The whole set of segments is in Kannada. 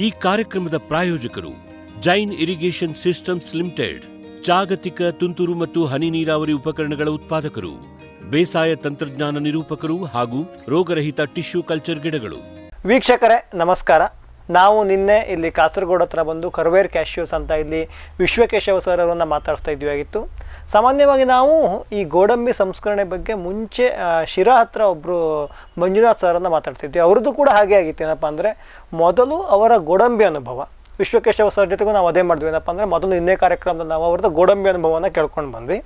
ಈ ಕಾರ್ಯಕ್ರಮದ ಪ್ರಾಯೋಜಕರು ಜೈನ್ ಇರಿಗೇಷನ್ ಸಿಸ್ಟಮ್ಸ್ ಲಿಮಿಟೆಡ್, ಜಾಗತಿಕ ತುಂತುರು ಮತ್ತು ಹನಿ ನೀರಾವರಿ ಉಪಕರಣಗಳ ಉತ್ಪಾದಕರು, ಬೇಸಾಯ ತಂತ್ರಜ್ಞಾನ ನಿರೂಪಕರು ಹಾಗೂ ರೋಗರಹಿತ ಟಿಶ್ಯೂ ಕಲ್ಚರ್ ಗಿಡಗಳು. ವೀಕ್ಷಕರೇ ನಮಸ್ಕಾರ. ನಾವು ನಿನ್ನೆ ಇಲ್ಲಿ ಕಾಸರಗೋಡು ಹತ್ರ ಬಂದು ಕರ್ವೇರ್ ಕ್ಯಾಶ್ಯೂಸ್ ಅಂತ ಇಲ್ಲಿ ವಿಶ್ವಕೇಶವ ಸರ್ ಅವರನ್ನು ಮಾತಾಡ್ತಾ ಇದ್ವಿ ಆಗಿತ್ತು. ಸಾಮಾನ್ಯವಾಗಿ ನಾವು ಈ ಗೋಡಂಬಿ ಸಂಸ್ಕರಣೆ ಬಗ್ಗೆ ಮುಂಚೆ ಶಿರಾ ಹತ್ರ ಒಬ್ಬರು ಮಂಜುನಾಥ್ ಸರನ್ನು ಮಾತಾಡ್ತಿದ್ವಿ. ಅವ್ರದ್ದು ಕೂಡ ಹಾಗೆ ಆಗಿತ್ತು. ಏನಪ್ಪ ಅಂದರೆ ಮೊದಲು ಅವರ ಗೋಡಂಬಿ ಅನುಭವ, ವಿಶ್ವಕೇಶವ ಸರ್ ಜೊತೆಗೂ ನಾವು ಅದೇ ಮಾಡಿದ್ವಿ. ಏನಪ್ಪ ಅಂದರೆ ಮೊದಲು ಇನ್ನೇ ಕಾರ್ಯಕ್ರಮದಲ್ಲಿ ನಾವು ಅವ್ರದ್ದು ಗೋಡಂಬಿ ಅನುಭವನ ಕೇಳ್ಕೊಂಡು ಬಂದ್ವಿ.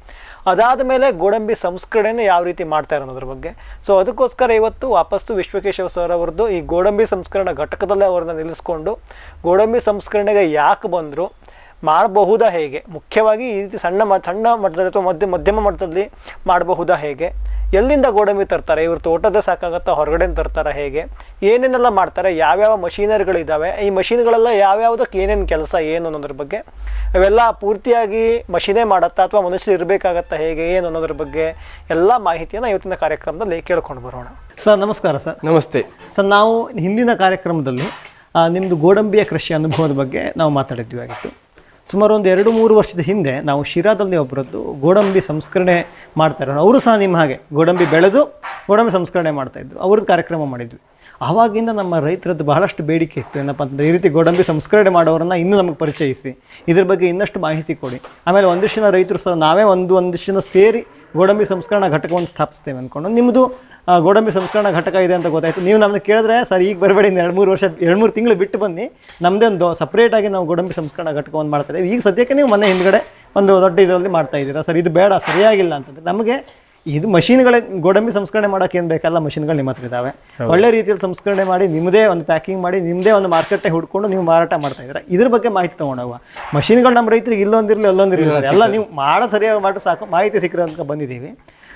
ಅದಾದ ಮೇಲೆ ಗೋಡಂಬಿ ಸಂಸ್ಕರಣೆನ ಯಾವ ರೀತಿ ಮಾಡ್ತಾರೆ ಅನ್ನೋದ್ರ ಬಗ್ಗೆ. ಸೊ ಅದಕ್ಕೋಸ್ಕರ ಇವತ್ತು ವಾಪಸ್ಸು ವಿಶ್ವಕೇಶವ ಸರ್ ಅವ್ರದ್ದು ಈ ಗೋಡಂಬಿ ಸಂಸ್ಕರಣಾ ಘಟಕದಲ್ಲೇ ಅವ್ರನ್ನ ನಿಲ್ಲಿಸ್ಕೊಂಡು ಗೋಡಂಬಿ ಸಂಸ್ಕರಣೆಗೆ ಯಾಕೆ ಬಂದರು, ಮಾಡಬಹುದಾ ಹೇಗೆ, ಮುಖ್ಯವಾಗಿ ಈ ರೀತಿ ಸಣ್ಣ ಮಟ್ಟದಲ್ಲಿ ಅಥವಾ ಮಧ್ಯಮ ಮಟ್ಟದಲ್ಲಿ ಮಾಡಬಹುದಾ ಹೇಗೆ, ಎಲ್ಲಿಂದ ಗೋಡಂಬಿ ತರ್ತಾರೆ, ಇವ್ರ ತೋಟದ ಸಾಕಾಗತ್ತಾ ಹೊರಗಡೆ ತರ್ತಾರೆ, ಹೇಗೆ ಏನೇನೆಲ್ಲ ಮಾಡ್ತಾರೆ, ಯಾವ್ಯಾವ ಮಷೀನರಿಗಳಿದ್ದಾವೆ, ಈ ಮಷೀನ್ಗಳೆಲ್ಲ ಯಾವ್ಯಾವುದಕ್ಕೆ ಏನೇನು ಕೆಲಸ ಏನು ಅನ್ನೋದ್ರ ಬಗ್ಗೆ, ಅವೆಲ್ಲ ಪೂರ್ತಿಯಾಗಿ ಮಷೀನೇ ಮಾಡತ್ತಾ ಅಥವಾ ಮನುಷ್ಯರು ಇರಬೇಕಾಗತ್ತಾ, ಹೇಗೆ ಏನು ಅನ್ನೋದ್ರ ಬಗ್ಗೆ ಎಲ್ಲ ಮಾಹಿತಿಯನ್ನು ಇವತ್ತಿನ ಕಾರ್ಯಕ್ರಮದಲ್ಲಿ ಕೇಳ್ಕೊಂಡು ಬರೋಣ. ಸರ್ ನಮಸ್ಕಾರ. ಸರ್ ನಮಸ್ತೆ. ಸರ್ ನಾವು ಹಿಂದಿನ ಕಾರ್ಯಕ್ರಮದಲ್ಲಿ ನಿಮ್ಮದು ಗೋಡಂಬಿಯ ಕೃಷಿ ಅನುಭವದ ಬಗ್ಗೆ ನಾವು ಮಾತಾಡಿದ್ವಿ ಆಗಿತ್ತು. ಸುಮಾರು ಒಂದು 2-3 ವರ್ಷದ ಹಿಂದೆ ನಾವು ಶಿರಾದಲ್ಲಿ ಒಬ್ಬರದ್ದು ಗೋಡಂಬಿ ಸಂಸ್ಕರಣೆ ಮಾಡ್ತಾರೆ. ಅವರು ಸಹ ನಿಮ್ಮ ಹಾಗೆ ಗೋಡಂಬಿ ಬೆಳೆದು ಗೋಡಂಬಿ ಸಂಸ್ಕರಣೆ ಮಾಡ್ತಾಯಿದ್ರು. ಅವ್ರದ್ದು ಕಾರ್ಯಕ್ರಮ ಮಾಡಿದ್ವಿ. ಆವಾಗಿಂದ ನಮ್ಮ ರೈತರದ್ದು ಬಹಳಷ್ಟು ಬೇಡಿಕೆ ಇತ್ತು. ಏನಪ್ಪ ಅಂತಂದರೆ ಈ ರೀತಿ ಗೋಡಂಬಿ ಸಂಸ್ಕರಣೆ ಮಾಡೋರನ್ನ ಇನ್ನೂ ನಮಗೆ ಪರಿಚಯಿಸಿ, ಇದ್ರ ಬಗ್ಗೆ ಇನ್ನಷ್ಟು ಮಾಹಿತಿ ಕೊಡಿ. ಆಮೇಲೆ ಒಂದಿಷ್ಟು ಜನ ರೈತರು ಸಹ ನಾವೇ ಒಂದಿಷ್ಟು ಜನ ಸೇರಿ ಗೋಡಂಬಿ ಸಂಸ್ಕರಣಾ ಘಟಕವನ್ನು ಸ್ಥಾಪಿಸ್ತೇವೆ ಅಂದ್ಕೊಂಡು, ನಿಮ್ಮದು ಗೋಡಂಬಿ ಸಂಸ್ಕರಣಾ ಘಟಕ ಇದೆ ಅಂತ ಗೊತ್ತಾಯಿತು. ನೀವು ನಮ್ಮನ್ನು ಕೇಳಿದ್ರೆ ಸರ್ ಈಗ ಬರಬೇಡಿ, 2-3 ತಿಂಗಳು ಬಿಟ್ಟು ಬನ್ನಿ, ನಮ್ಮದೇ ಒಂದು ಸಪ್ರೇಟಾಗಿ ನಾವು ಗೋಡಂಬಿ ಸಂಸ್ಕರಣಾ ಘಟಕವನ್ನು ಮಾಡ್ತಾಯಿದ್ದೀವಿ. ಈಗ ಸದ್ಯಕ್ಕೆ ನೀವು ಮನೆ ಹಿಂದ್ಗಡೆ ಒಂದು ದೊಡ್ಡ ಇದರಲ್ಲಿ ಮಾಡ್ತಾ ಇದ್ದೀರಾ. ಸರ್ ಇದು ಬೇಡ, ಸರಿಯಾಗಿಲ್ಲ ಅಂತಂದರೆ ನಮಗೆ ಇದು ಮಷೀನ್ಗಳೇ ಗೋಡಂಬಿ ಸಂಸ್ಕರಣೆ ಮಾಡೋಕೆ ಏನು ಬೇಕಲ್ಲ, ಮಷೀನ್ಗಳು ನಿಮ್ಮ ಹತ್ರ ಇದ್ದಾವೆ. ಒಳ್ಳೆ ರೀತಿಯಲ್ಲಿ ಸಂಸ್ಕರಣೆ ಮಾಡಿ ನಿಮ್ಮದೇ ಒಂದು ಪ್ಯಾಕಿಂಗ್ ಮಾಡಿ ನಿಮ್ಮದೇ ಒಂದು ಮಾರ್ಕೆಟೇ ಹುಡ್ಕೊಂಡು ನೀವು ಮಾರಾಟ ಮಾಡ್ತಾ ಇದ್ದೀರಾ. ಇದ್ರ ಬಗ್ಗೆ ಮಾಹಿತಿ ತೊಗೊಂಡೋಗುವ. ಮಷೀನ್ಗಳು ನಮ್ಮ ರೈತರಿಗೆ ಇಲ್ಲೊಂದಿರಲಿ ಅಲ್ಲೊಂದಿರಲಿ ಎಲ್ಲ ನೀವು ಮಾಡೋ ಸರಿಯಾಗಿ ಮಾಡಿ ಸಾಕು, ಮಾಹಿತಿ ಸಿಕ್ಕಿರೋ ಅಂತ ಬಂದಿದ್ದೀವಿ.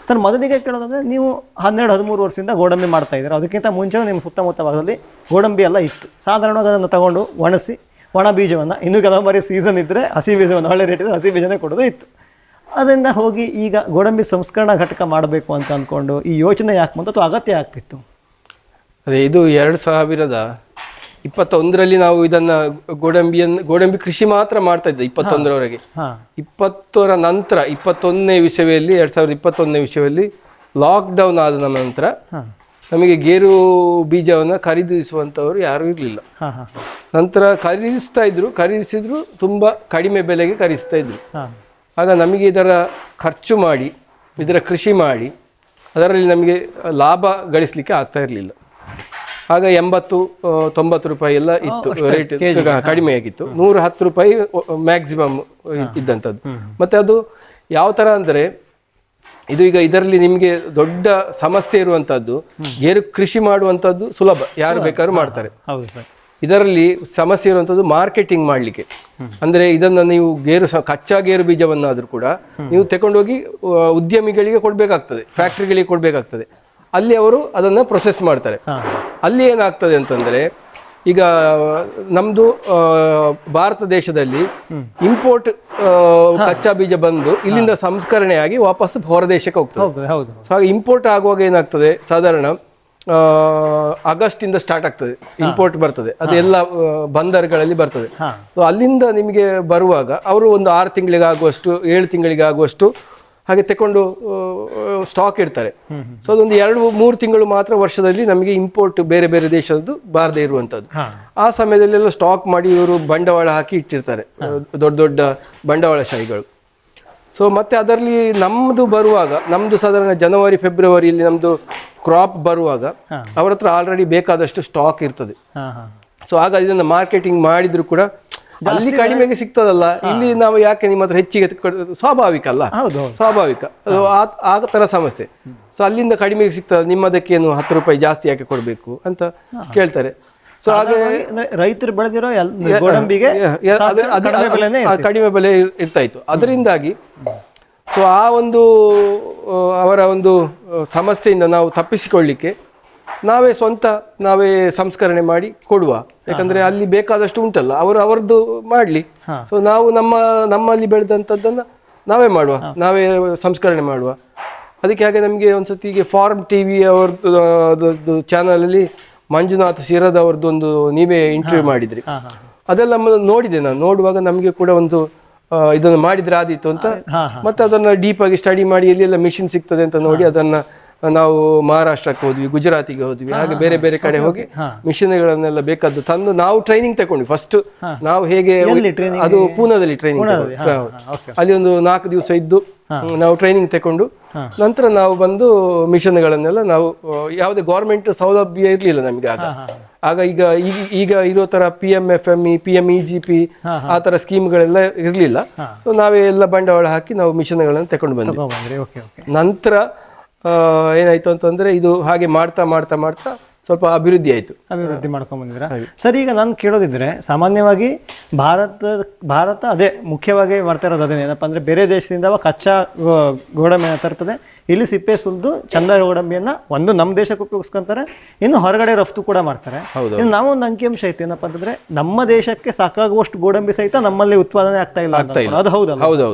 ಸರ್ ಮೊದಲಿಗೆ ಕೇಳೋದಂದರೆ ನೀವು 12-13 ವರ್ಷದಿಂದ ಗೋಡಂಬಿ ಮಾಡ್ತಾ ಇದ್ದೀರಾ. ಅದಕ್ಕಿಂತ ಮುಂಚೆ ನಿಮ್ಮ ಸುತ್ತಮುತ್ತ ಭಾಗದಲ್ಲಿ ಗೋಡಂಬಿ ಎಲ್ಲ ಇತ್ತು. ಸಾಧಾರಣವಾಗಿ ಅದನ್ನು ತಗೊಂಡು ಒಣಸಿ ಒಣ ಬೀಜವನ್ನು, ಇನ್ನೂ ಕೆಲವು ಬಾರಿ ಸೀಸನ್ ಇದ್ದರೆ ಹಸಿ ಬೀಜವನ್ನು ಒಳ್ಳೆ ರೇಟಿದ್ರೆ ಹಸಿ ಬೀಜನೇ ಕೊಡೋದು ಇತ್ತು. ಅದರಿಂದ ಹೋಗಿ ಈಗ ಗೋಡಂಬಿ ಸಂಸ್ಕರಣಾ ಘಟಕ ಮಾಡಬೇಕು ಅಂತ ಅಂದ್ಕೊಂಡು ಈ ಯೋಚನೆ ಯಾಕೆ ಬಂತು ಅಥವಾ ಅಗತ್ಯ ಆಗ್ತಿತ್ತು? ಅದೇ ಇದು 2021ರಲ್ಲಿ ನಾವು ಇದನ್ನು ಗೋಡಂಬಿ ಕೃಷಿ ಮಾತ್ರ ಮಾಡ್ತಾ ಇದ್ದೆ 21ರವರೆಗೆ. 20ರ ನಂತರ 21ನೇ ವಿಷಯದಲ್ಲಿ 2021ನೇ ವಿಷಯದಲ್ಲಿ ಲಾಕ್ಡೌನ್ ಆದ ನಂತರ ನಮಗೆ ಗೇರು ಬೀಜವನ್ನು ಖರೀದಿಸುವಂಥವ್ರು ಯಾರೂ ಇರಲಿಲ್ಲ. ನಂತರ ಖರೀದಿಸಿದ್ರು ತುಂಬ ಕಡಿಮೆ ಬೆಲೆಗೆ ಖರೀದಿಸ್ತಾ ಇದ್ರು. ಆಗ ನಮಗೆ ಇದರ ಖರ್ಚು ಮಾಡಿ ಇದರ ಕೃಷಿ ಮಾಡಿ ಅದರಲ್ಲಿ ನಮಗೆ ಲಾಭ ಗಳಿಸಲಿಕ್ಕೆ ಆಗ್ತಾ ಇರಲಿಲ್ಲ. ಆಗ 80-90 ರೂಪಾಯಿ ಎಲ್ಲ ಇತ್ತು ರೇಟ್, ಕಡಿಮೆ ಆಗಿತ್ತು. 110 ರೂಪಾಯಿ ಮ್ಯಾಕ್ಸಿಮಮ್ ಇದ್ದಂಥದ್ದು. ಮತ್ತು ಅದು ಯಾವ ಥರ ಅಂದರೆ ಇದು ಈಗ ಇದರಲ್ಲಿ ನಿಮಗೆ ದೊಡ್ಡ ಸಮಸ್ಯೆ ಇರುವಂಥದ್ದು, ಗೇರು ಕೃಷಿ ಮಾಡುವಂಥದ್ದು ಸುಲಭ, ಯಾರು ಬೇಕಾದ್ರೂ ಮಾಡ್ತಾರೆ. ಇದರಲ್ಲಿ ಸಮಸ್ಯೆ ಇರುವಂಥದ್ದು ಮಾರ್ಕೆಟಿಂಗ್ ಮಾಡಲಿಕ್ಕೆ. ಅಂದರೆ ಇದನ್ನು ನೀವು ಕಚ್ಚಾ ಗೇರು ಬೀಜವನ್ನಾದರೂ ಕೂಡ ನೀವು ತಗೊಂಡೋಗಿ ಉದ್ಯಮಿಗಳಿಗೆ ಕೊಡಬೇಕಾಗ್ತದೆ, ಫ್ಯಾಕ್ಟ್ರಿಗಳಿಗೆ ಕೊಡಬೇಕಾಗ್ತದೆ. ಅಲ್ಲಿ ಅವರು ಅದನ್ನು ಪ್ರೊಸೆಸ್ ಮಾಡ್ತಾರೆ. ಅಲ್ಲಿ ಏನಾಗ್ತದೆ ಅಂತಂದರೆ, ಈಗ ನಮ್ಮದು ಭಾರತ ದೇಶದಲ್ಲಿ ಇಂಪೋರ್ಟ್ ಕಚ್ಚಾ ಬೀಜ ಬಂದು ಇಲ್ಲಿಂದ ಸಂಸ್ಕರಣೆಯಾಗಿ ವಾಪಸ್ ಹೊರದೇಶಕ್ಕೆ ಹೋಗ್ತದೆ. ಸೊ ಹಾಗೆ ಇಂಪೋರ್ಟ್ ಆಗುವಾಗ ಏನಾಗ್ತದೆ, ಸಾಧಾರಣ ಆಗಸ್ಟಿಂದ ಸ್ಟಾರ್ಟ್ ಆಗ್ತದೆ, ಇಂಪೋರ್ಟ್ ಬರ್ತದೆ. ಅದೆಲ್ಲ ಬಂದರ್ಗಳಲ್ಲಿ ಬರ್ತದೆ. ಸೊ ಅಲ್ಲಿಂದ ನಿಮಗೆ ಬರುವಾಗ ಅವರು ಒಂದು 6 ತಿಂಗಳಿಗಾಗುವಷ್ಟು 7 ತಿಂಗಳಿಗಾಗುವಷ್ಟು ಹಾಗೆ ತಗೊಂಡು ಸ್ಟಾಕ್ ಇಡ್ತಾರೆ. ಸೊ ಅದೊಂದು 2-3 ತಿಂಗಳು ಮಾತ್ರ ವರ್ಷದಲ್ಲಿ ನಮಗೆ ಇಂಪೋರ್ಟ್ ಬೇರೆ ಬೇರೆ ದೇಶದ್ದು ಬಾರದೇ ಇರುವಂಥದ್ದು. ಆ ಸಮಯದಲ್ಲೆಲ್ಲ ಸ್ಟಾಕ್ ಮಾಡಿ ಇವರು ಬಂಡವಾಳ ಹಾಕಿ ಇಟ್ಟಿರ್ತಾರೆ, ದೊಡ್ಡ ದೊಡ್ಡ ಬಂಡವಾಳಶಾಹಿಗಳು. ಸೊ ಮತ್ತೆ ಅದರಲ್ಲಿ ನಮ್ಮದು ಸಾಧಾರಣ ಜನವರಿ-ಫೆಬ್ರವರಿಯಲ್ಲಿ ನಮ್ಮದು ಕ್ರಾಪ್ ಬರುವಾಗ ಅವ್ರ ಹತ್ರ ಆಲ್ರೆಡಿ ಬೇಕಾದಷ್ಟು ಸ್ಟಾಕ್ ಇರ್ತದೆ. ಸೊ ಆಗ ಇದನ್ನು ಮಾರ್ಕೆಟಿಂಗ್ ಮಾಡಿದ್ರು ಕೂಡ ಅಲ್ಲಿ ಕಡಿಮೆಗೆ ಸಿಗ್ತದಲ್ಲ, ಇಲ್ಲಿ ನಾವು ಯಾಕೆ ನಿಮ್ಮ ಹತ್ರ ಹೆಚ್ಚಿಗೆ ಸ್ವಾಭಾವಿಕ ಅಲ್ಲ, ಸ್ವಾಭಾವಿಕ ಆ ಥರ ಸಮಸ್ಯೆ. ಸೊ ಅಲ್ಲಿಂದ ಕಡಿಮೆಗೆ ಸಿಗ್ತದೆ, ನಿಮ್ಮದಕ್ಕೇನು 10 ರೂಪಾಯಿ ಜಾಸ್ತಿ ಯಾಕೆ ಕೊಡಬೇಕು ಅಂತ ಕೇಳ್ತಾರೆ. ಸೊ ಹಾಗೆ ರೈತರು ಬೆಳೆದಿರೋ ಗೋಡಂಬಿಗೆ ಕಡಿಮೆ ಬೆಲೆ ಇರ್ತಾ ಇತ್ತು. ಅದರಿಂದಾಗಿ ಸೊ ಆ ಒಂದು ಅವರ ಒಂದು ಸಮಸ್ಯೆಯಿಂದ ನಾವು ತಪ್ಪಿಸಿಕೊಳ್ಳಿಕ್ಕೆ ನಾವೇ ಸಂಸ್ಕರಣೆ ಮಾಡಿ ಕೊಡುವ. ಯಾಕಂದ್ರೆ ಅಲ್ಲಿ ಬೇಕಾದಷ್ಟು ಉಂಟಲ್ಲ, ಅವರದ್ದು ಮಾಡಲಿ. ಸೊ ನಾವು ನಮ್ಮಲ್ಲಿ ಬೆಳೆದಂಥದ್ದನ್ನು ನಾವೇ ಮಾಡುವ, ನಾವೇ ಸಂಸ್ಕರಣೆ ಮಾಡುವ. ಅದಕ್ಕೆ ಹಾಗೆ ನಮಗೆ ಒಂದ್ಸತಿ ಈಗ ಫಾರ್ಮ್ TV ಅವ್ರದ್ದು ಚಾನಲಲ್ಲಿ ಮಂಜುನಾಥ್ ಶಿರದವ್ರದ್ದೊಂದು ನೀವೇ ಇಂಟರ್ವ್ಯೂ ಮಾಡಿದ್ರಿ, ಅದೆಲ್ಲ ನೋಡಿದೆ ನಾನು. ನೋಡುವಾಗ ನಮಗೆ ಕೂಡ ಒಂದು ಇದನ್ನು ಮಾಡಿದ್ರೆ ಆದೀತು ಅಂತ, ಮತ್ತೆ ಅದನ್ನ ಡೀಪ್ ಆಗಿ ಸ್ಟಡಿ ಮಾಡಿ ಎಲ್ಲೆಲ್ಲ ಮಿಷಿನ್ ಸಿಗ್ತದೆ ಅಂತ ನೋಡಿ ಅದನ್ನ ನಾವು ಮಹಾರಾಷ್ಟ್ರಕ್ಕೆ ಹೋದ್ವಿ, ಗುಜರಾತಿಗೆ ಹೋದ್ವಿ, ಹಾಗೆ ಬೇರೆ ಬೇರೆ ಕಡೆ ಹೋಗಿ ಮಿಷಿನ್ಗಳನ್ನೆಲ್ಲ ಬೇಕಾದ್ದು ತಂದು ನಾವು ಟ್ರೈನಿಂಗ್ ತಗೊಂಡ್ವಿ. ಫಸ್ಟ್ ನಾವು ಹೇಗೆ, ಅದು ಪೂನಾದಲ್ಲಿ ಟ್ರೈನಿಂಗ್, ಅಲ್ಲಿ ಒಂದು 4 ದಿವಸ ಇದ್ದು ನಾವು ಟ್ರೈನಿಂಗ್ ತಗೊಂಡು ನಂತರ ನಾವು ಬಂದು ಮಿಷನ್ಗಳನ್ನೆಲ್ಲ ನಾವು, ಯಾವುದೇ ಗೌರ್ಮೆಂಟ್ ಸೌಲಭ್ಯ ಇರಲಿಲ್ಲ ನಮಗೆ ಆಗ ಈಗ ಇರೋ ತರ PMFME, PMEGP ಆ ತರ ಸ್ಕೀಮ್ಗಳೆಲ್ಲ ಇರಲಿಲ್ಲ. ಸೊ ನಾವೇ ಎಲ್ಲ ಬಂಡವಾಳ ಹಾಕಿ ನಾವು ಮಿಷನ್ಗಳನ್ನು ತಗೊಂಡು ಬಂದ್ವಿ. ನಂತರ ಏನಾಯ್ತು ಅಂತಂದ್ರೆ ಇದು ಹಾಗೆ ಮಾಡ್ತಾ ಮಾಡ್ತಾ ಮಾಡ್ತಾ ಸ್ವಲ್ಪ ಅಭಿವೃದ್ಧಿ ಮಾಡ್ಕೊಂಡ್ ಬಂದಿದ್ರ. ಸರ್, ಈಗ ನಾನು ಕೇಳೋದಿದ್ರೆ ಸಾಮಾನ್ಯವಾಗಿ ಭಾರತ ಅದೇ ಮುಖ್ಯವಾಗಿ ಮಾಡ್ತಾ ಇರೋದು ಅದೇನೆ, ಏನಪ್ಪ ಅಂದ್ರೆ ಬೇರೆ ದೇಶದಿಂದ ಕಚ್ಚಾ ಗೋಡಂಬಿಯನ್ನು ತರ್ತದೆ, ಇಲ್ಲಿ ಸಿಪ್ಪೆ ಸುಲಿದು ಚಂದ ಗೋಡಂಬಿಯನ್ನ ಒಂದು ನಮ್ಮ ದೇಶಕ್ಕೆ ಉಪಯೋಗಿಸ್ಕೊಂತಾರೆ, ಇನ್ನು ಹೊರಗಡೆ ರಫ್ತು ಕೂಡ ಮಾಡ್ತಾರೆ. ಇನ್ನು ನಾವು ಒಂದು ಅಂಕಿಅಂಶ ಐತೆ ಏನಪ್ಪ ಅಂತಂದ್ರೆ ನಮ್ಮ ದೇಶಕ್ಕೆ ಸಾಕಾಗುವಷ್ಟು ಗೋಡಂಬಿ ಸಹಿತ ನಮ್ಮಲ್ಲಿ ಉತ್ಪಾದನೆ ಆಗ್ತಾ ಇಲ್ಲ. ಅದು ಹೌದಲ್ಲ?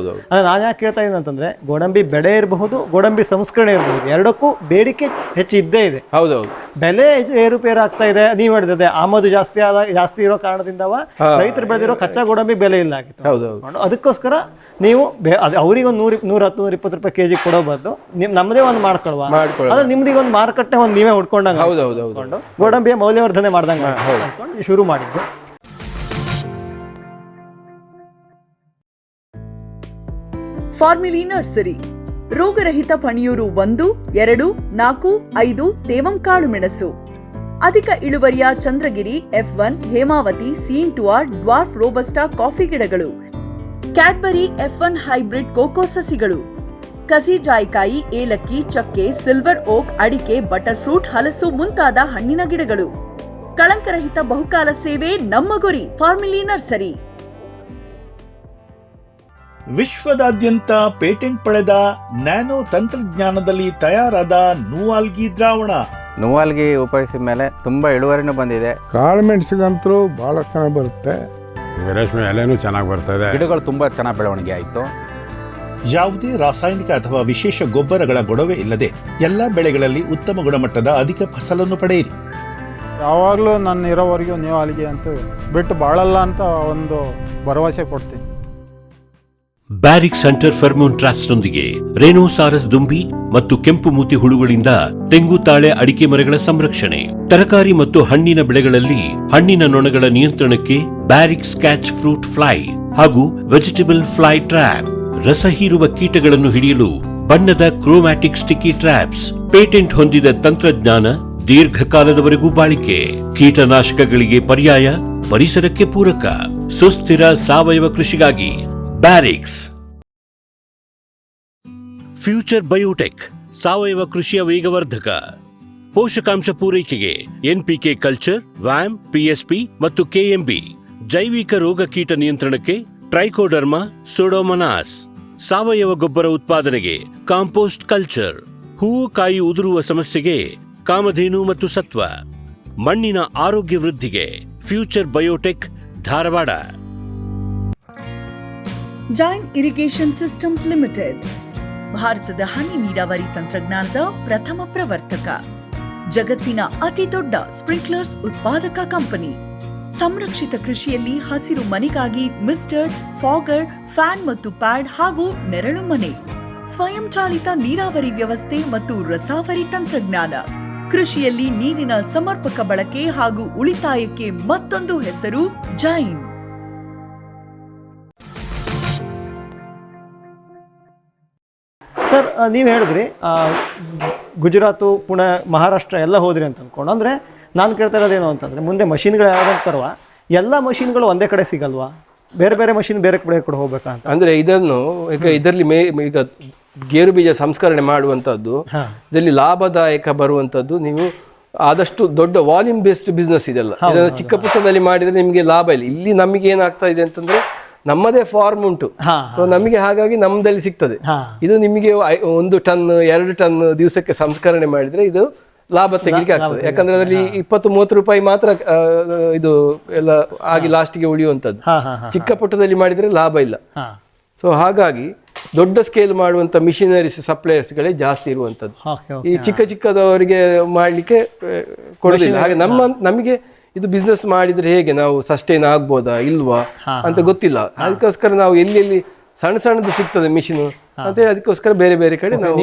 ಅದೇ ನಾನು ಯಾಕೆ ಕೇಳ್ತಾ ಇದ್ದೀನಿ ಅಂತಂದ್ರೆ ಗೋಡಂಬಿ ಬೆಳೆ ಇರಬಹುದು, ಗೋಡಂಬಿ ಸಂಸ್ಕರಣೆ ಇರಬಹುದು, ಎರಡಕ್ಕೂ ಬೇಡಿಕೆ ಹೆಚ್ಚು ಇದ್ದೇ ಇದೆ. ಬೆಲೆ ಏರುಪೇರು ಆಗ್ತಾ ಇದೆ. ನೀವ್ ಹೇಳಿದೆ ಆಮದು ಜಾಸ್ತಿ ಇರೋ ಕಾರಣದಿಂದ ರೈತರು ಬೆಳೆದಿರೋ ಕಚ್ಚಾ ಗೋಡಂಬಿ ಬೆಲೆ ಇಲ್ಲ ಆಗಿತ್ತು. ಅದಕ್ಕೋಸ್ಕರ ನೀವು ಅವ್ರಿಗೆ ಒಂದು 110-120 ರೂಪಾಯಿ ಕೆಜಿ ಕೊಡೋ ಬದಲು ನಮ್ಮದೇ ಒಂದು ಮಾಡ್ಕೊಳ್ವಾ, ಅದ್ರ ನಿಮ್ದೀಗ ಒಂದು ಮಾರುಕಟ್ಟೆ ಒಂದು ನೀವೇ ಉಟ್ಕೊಂಡಂಗ ಗೋಡಂಬಿಯ ಮೌಲ್ಯವರ್ಧನೆ ಮಾಡ್ದಂಗ ಶುರು ಮಾಡಿದ್ದು. ಫಾರ್ಮಿಲಿ ನರ್ಸರಿ, ರೋಗರಹಿತ ಪಣಿಯೂರು 1, 2, 4, 5 ತೇವಂ ಕಾಳು ಮೆಣಸು, ಅಧಿಕ ಇಳುವರಿಯ ಚಂದ್ರಗಿರಿ F1, ಹೇಮಾವತಿ, ಸೀಂಟುಆರ್, ಡ್ವಾರ್ಫ್ ರೋಬಸ್ಟಾ ಕಾಫಿ ಗಿಡಗಳು, ಕ್ಯಾಡ್ಬರಿ F1 ಹೈಬ್ರಿಡ್ ಕೋಕೋ ಸಸಿಗಳು, ಕಸಿ ಜಾಯಿಕಾಯಿ, ಏಲಕ್ಕಿ, ಚಕ್ಕೆ, ಸಿಲ್ವರ್ ಓಕ್, ಅಡಿಕೆ, ಬಟರ್ ಫ್ರೂಟ್, ಹಲಸು ಮುಂತಾದ ಹಣ್ಣಿನ ಗಿಡಗಳು. ಕಳಂಕರಹಿತ ಬಹುಕಾಲ ಸೇವೆ ನಮ್ಮ ಗುರಿ. ಫಾರ್ಮಿಲಿ ನರ್ಸರಿ. ವಿಶ್ವದಾದ್ಯಂತ ಪೇಟೆಂಟ್ ಪಡೆದ ನ್ಯಾನೋ ತಂತ್ರಜ್ಞಾನದಲ್ಲಿ ತಯಾರಾದ ನೂವಾಲ್ಗಿ ದ್ರಾವಣ. ನೂವಾಲ್ಗಿ ಉಪಯೋಗಿಸಿದ ಮೇಲೆ ತುಂಬಾ ಇಳುವರಿನೂ ಬಂದಿದೆ. ಕಾಳು ಮೆಣಸಿಗಂತೂ ಬಹಳ ಚೆನ್ನಾಗಿ ಬರುತ್ತೆ, ರೇಷ್ಮೆ ಎಲೆನೂ ಚೆನ್ನಾಗಿ ಬರ್ತದೆ, ಗಿಡಗಳು ತುಂಬಾ ಚೆನ್ನಾಗಿ ಬೆಳವಣಿಗೆ ಆಯಿತು. ಯಾವುದೇ ರಾಸಾಯನಿಕ ಅಥವಾ ವಿಶೇಷ ಗೊಬ್ಬರಗಳ ಗೊಡವೆ ಇಲ್ಲದೆ ಎಲ್ಲ ಬೆಳೆಗಳಲ್ಲಿ ಉತ್ತಮ ಗುಣಮಟ್ಟದ ಅಧಿಕ ಫಸಲನ್ನು ಪಡೆಯಿರಿ. ಯಾವಾಗಲೂ ನನ್ನ ಇರೋವರೆಗೂ ನೂವಾಲ್ಗಿ ಅಂತೂ ಬಿಟ್ಟು ಬಾಳಲ್ಲ ಅಂತ ಒಂದು ಭರವಸೆ ಕೊಡ್ತೀನಿ. ಬ್ಯಾರಿಕ್ ಸೆಂಟರ್ ಫೆರ್ಮೋನ್ ಟ್ರಾಪ್ಸ್ನೊಂದಿಗೆ ರೇನೋಸಾರಸ್ ದುಂಬಿ ಮತ್ತು ಕೆಂಪು ಮೂತಿ ಹುಳುಗಳಿಂದ ತೆಂಗು, ತಾಳೆ, ಅಡಿಕೆ ಮರಗಳ ಸಂರಕ್ಷಣೆ, ತರಕಾರಿ ಮತ್ತು ಹಣ್ಣಿನ ಬೆಳೆಗಳಲ್ಲಿ ಹಣ್ಣಿನ ನೊಣಗಳ ನಿಯಂತ್ರಣಕ್ಕೆ ಬ್ಯಾರಿಕ್ ಸ್ಕ್ಯಾಚ್ ಫ್ರೂಟ್ ಫ್ಲೈ ಹಾಗೂ ವೆಜಿಟೇಬಲ್ ಫ್ಲೈ ಟ್ರ್ಯಾಪ್, ರಸ ಹೀರುವ ಕೀಟಗಳನ್ನು ಹಿಡಿಯಲು ಬಣ್ಣದ ಕ್ರೋಮ್ಯಾಟಿಕ್ ಸ್ಟಿಕ್ಕಿ ಟ್ರ್ಯಾಪ್ಸ್, ಪೇಟೆಂಟ್ ಹೊಂದಿದ ತಂತ್ರಜ್ಞಾನ, ದೀರ್ಘಕಾಲದವರೆಗೂ ಬಾಳಿಕೆ, ಕೀಟನಾಶಕಗಳಿಗೆ ಪರ್ಯಾಯ, ಪರಿಸರಕ್ಕೆ ಪೂರಕ, ಸುಸ್ಥಿರ ಸಾವಯವ ಕೃಷಿಗಾಗಿ ಬ್ಯಾರಿಕ್ಸ್. ಫ್ಯೂಚರ್ ಬಯೋಟೆಕ್ ಸಾವಯವ ಕೃಷಿಯ ವೇಗವರ್ಧಕ. ಪೋಷಕಾಂಶ ಪೂರೈಕೆಗೆ NPK ಕಲ್ಚರ್, ವ್ಯಾಮ್, PSP ಮತ್ತು KMB. ಜೈವಿಕ ರೋಗ ಕೀಟ ನಿಯಂತ್ರಣಕ್ಕೆ ಟ್ರೈಕೋಡರ್ಮಾ, ಸೂಡೋಮನಾಸ್. ಸಾವಯವ ಗೊಬ್ಬರ ಉತ್ಪಾದನೆಗೆ ಕಾಂಪೋಸ್ಟ್ ಕಲ್ಚರ್. ಹೂವು ಕಾಯಿ ಉದುರುವ ಸಮಸ್ಯೆಗೆ ಕಾಮಧೇನು ಮತ್ತು ಸತ್ವ. ಮಣ್ಣಿನ ಆರೋಗ್ಯ ವೃದ್ಧಿಗೆ future biotech, Dharwad. Jain irrigation systems limited, ಭಾರತದ ಹನಿ ನೀರಾವರಿ ತಂತ್ರಜ್ಞಾನದ ಪ್ರಥಮ ಪ್ರವರ್ತಕ, ಜಗತ್ತಿನ ಅತಿ ದೊಡ್ಡ ಸ್ಪ್ರಿಂಕ್ಲರ್ಸ್ ಉತ್ಪಾದಕ ಕಂಪನಿ. ಸಂರಕ್ಷಿತ ಕೃಷಿಯಲ್ಲಿ ಹಸಿರು ಮನೆಗಾಗಿ ಮಿಸ್ಟರ್, ಫಾಗರ್, ಫ್ಯಾನ್ ಮತ್ತು ಪ್ಯಾಡ್ ಹಾಗೂ ನೆರಳು ಮನೆ, ಸ್ವಯಂ ಚಾಲಿತ ನೀರಾವರಿ ವ್ಯವಸ್ಥೆ ಮತ್ತು ರಸಾವರಿ ತಂತ್ರಜ್ಞಾನ. ಕೃಷಿಯಲ್ಲಿ ನೀರಿನ ಸಮರ್ಪಕ ಬಳಕೆ ಹಾಗೂ ಉಳಿತಾಯಕ್ಕೆ ಮತ್ತೊಂದು ಹೆಸರು ಜೈನ್. ಸರ್, ನೀವು ಹೇಳಿದ್ರಿ ಗುಜರಾತು, ಪುಣೆ, ಮಹಾರಾಷ್ಟ್ರ ಎಲ್ಲ ಹೋದ್ರಿ ಅಂತ ಅಂದ್ಕೊಂಡು. ಅಂದರೆ ನಾನು ಕೇಳ್ತಾ ಇರೋದೇನು ಅಂತಂದರೆ, ಮುಂದೆ ಮಷಿನ್ಗಳು ಯಾವ್ದಂತ ಬರುವ ಎಲ್ಲ ಮಷಿನ್ಗಳು ಒಂದೇ ಕಡೆ ಸಿಗಲ್ವಾ? ಬೇರೆ ಬೇರೆ ಮಷಿನ್ ಬೇರೆ ಕಡೆ ಕೂಡ ಹೋಗ್ಬೇಕಾ ಅಂತ. ಅಂದರೆ ಇದನ್ನು ಈಗ ಇದರಲ್ಲಿ ಈಗ ಗೇರು ಬೀಜ ಸಂಸ್ಕರಣೆ ಮಾಡುವಂಥದ್ದು, ಇದರಲ್ಲಿ ಲಾಭದಾಯಕ ಬರುವಂಥದ್ದು, ನೀವು ಆದಷ್ಟು ದೊಡ್ಡ ವಾಲ್ಯೂಮ್ ಬೇಸ್ಡ್ ಬಿಸ್ನೆಸ್ ಇದೆಲ್ಲ. ಇದನ್ನು ಚಿಕ್ಕ ಪುಟ್ಟದಲ್ಲಿ ಮಾಡಿದರೆ ನಿಮಗೆ ಲಾಭ ಇಲ್ಲ. ಇಲ್ಲಿ ನಮಗೆ ಏನಾಗ್ತಾ ಇದೆ ಅಂತಂದರೆ ನಮ್ಮದೇ ಫಾರ್ಮ್ ಉಂಟು, ಸೊ ನಮಗೆ ಹಾಗಾಗಿ ನಮ್ಮದಲ್ಲಿ ಸಿಗ್ತದೆ. ಇದು ನಿಮಗೆ 1 ಟನ್ 2 ಟನ್ ದಿವಸಕ್ಕೆ ಸಂಸ್ಕರಣೆ ಮಾಡಿದ್ರೆ ಇದು ಲಾಭ ತೆಗಿಲಿಕ್ಕೆ ಆಗ್ತದೆ. ಯಾಕಂದ್ರೆ ಅದರಲ್ಲಿ 20-30 ರೂಪಾಯಿ ಮಾತ್ರ ಇದು ಎಲ್ಲ ಆಗಿ ಲಾಸ್ಟಿಗೆ ಉಳಿಯುವಂಥದ್ದು. ಚಿಕ್ಕ ಪುಟ್ಟದಲ್ಲಿ ಮಾಡಿದ್ರೆ ಲಾಭ ಇಲ್ಲ. ಸೊ ಹಾಗಾಗಿ ದೊಡ್ಡ ಸ್ಕೇಲ್ ಮಾಡುವಂತ ಮಿಷಿನರೀಸ್ ಸಪ್ಲೈಯರ್ಸ್ಗಳೇ ಜಾಸ್ತಿ ಇರುವಂತದ್ದು. ಈ ಚಿಕ್ಕ ಚಿಕ್ಕದವರಿಗೆ ಮಾಡ್ಲಿಕ್ಕೆ ಕೊಡೋದಿಲ್ಲ. ಹಾಗೆ ನಮಗೆ ಇದು ಬಿಸ್ನೆಸ್ ಮಾಡಿದ್ರೆ ಹೇಗೆ ನಾವು ಸಸ್ಟೈನ್ ಆಗ್ಬೋದಾ ಇಲ್ವಾ ಅಂತ ಗೊತ್ತಿಲ್ಲ. ಅದಕ್ಕೋಸ್ಕರ ನಾವು ಎಲ್ಲಿ ಸಣ್ಣದು ಸಿಗ್ತದೆ ಮಿಷಿನ್ ಅಂತ ಹೇಳಿ ಅದಕ್ಕೋಸ್ಕರ ಬೇರೆ ಬೇರೆ ಕಡೆ ನಾವು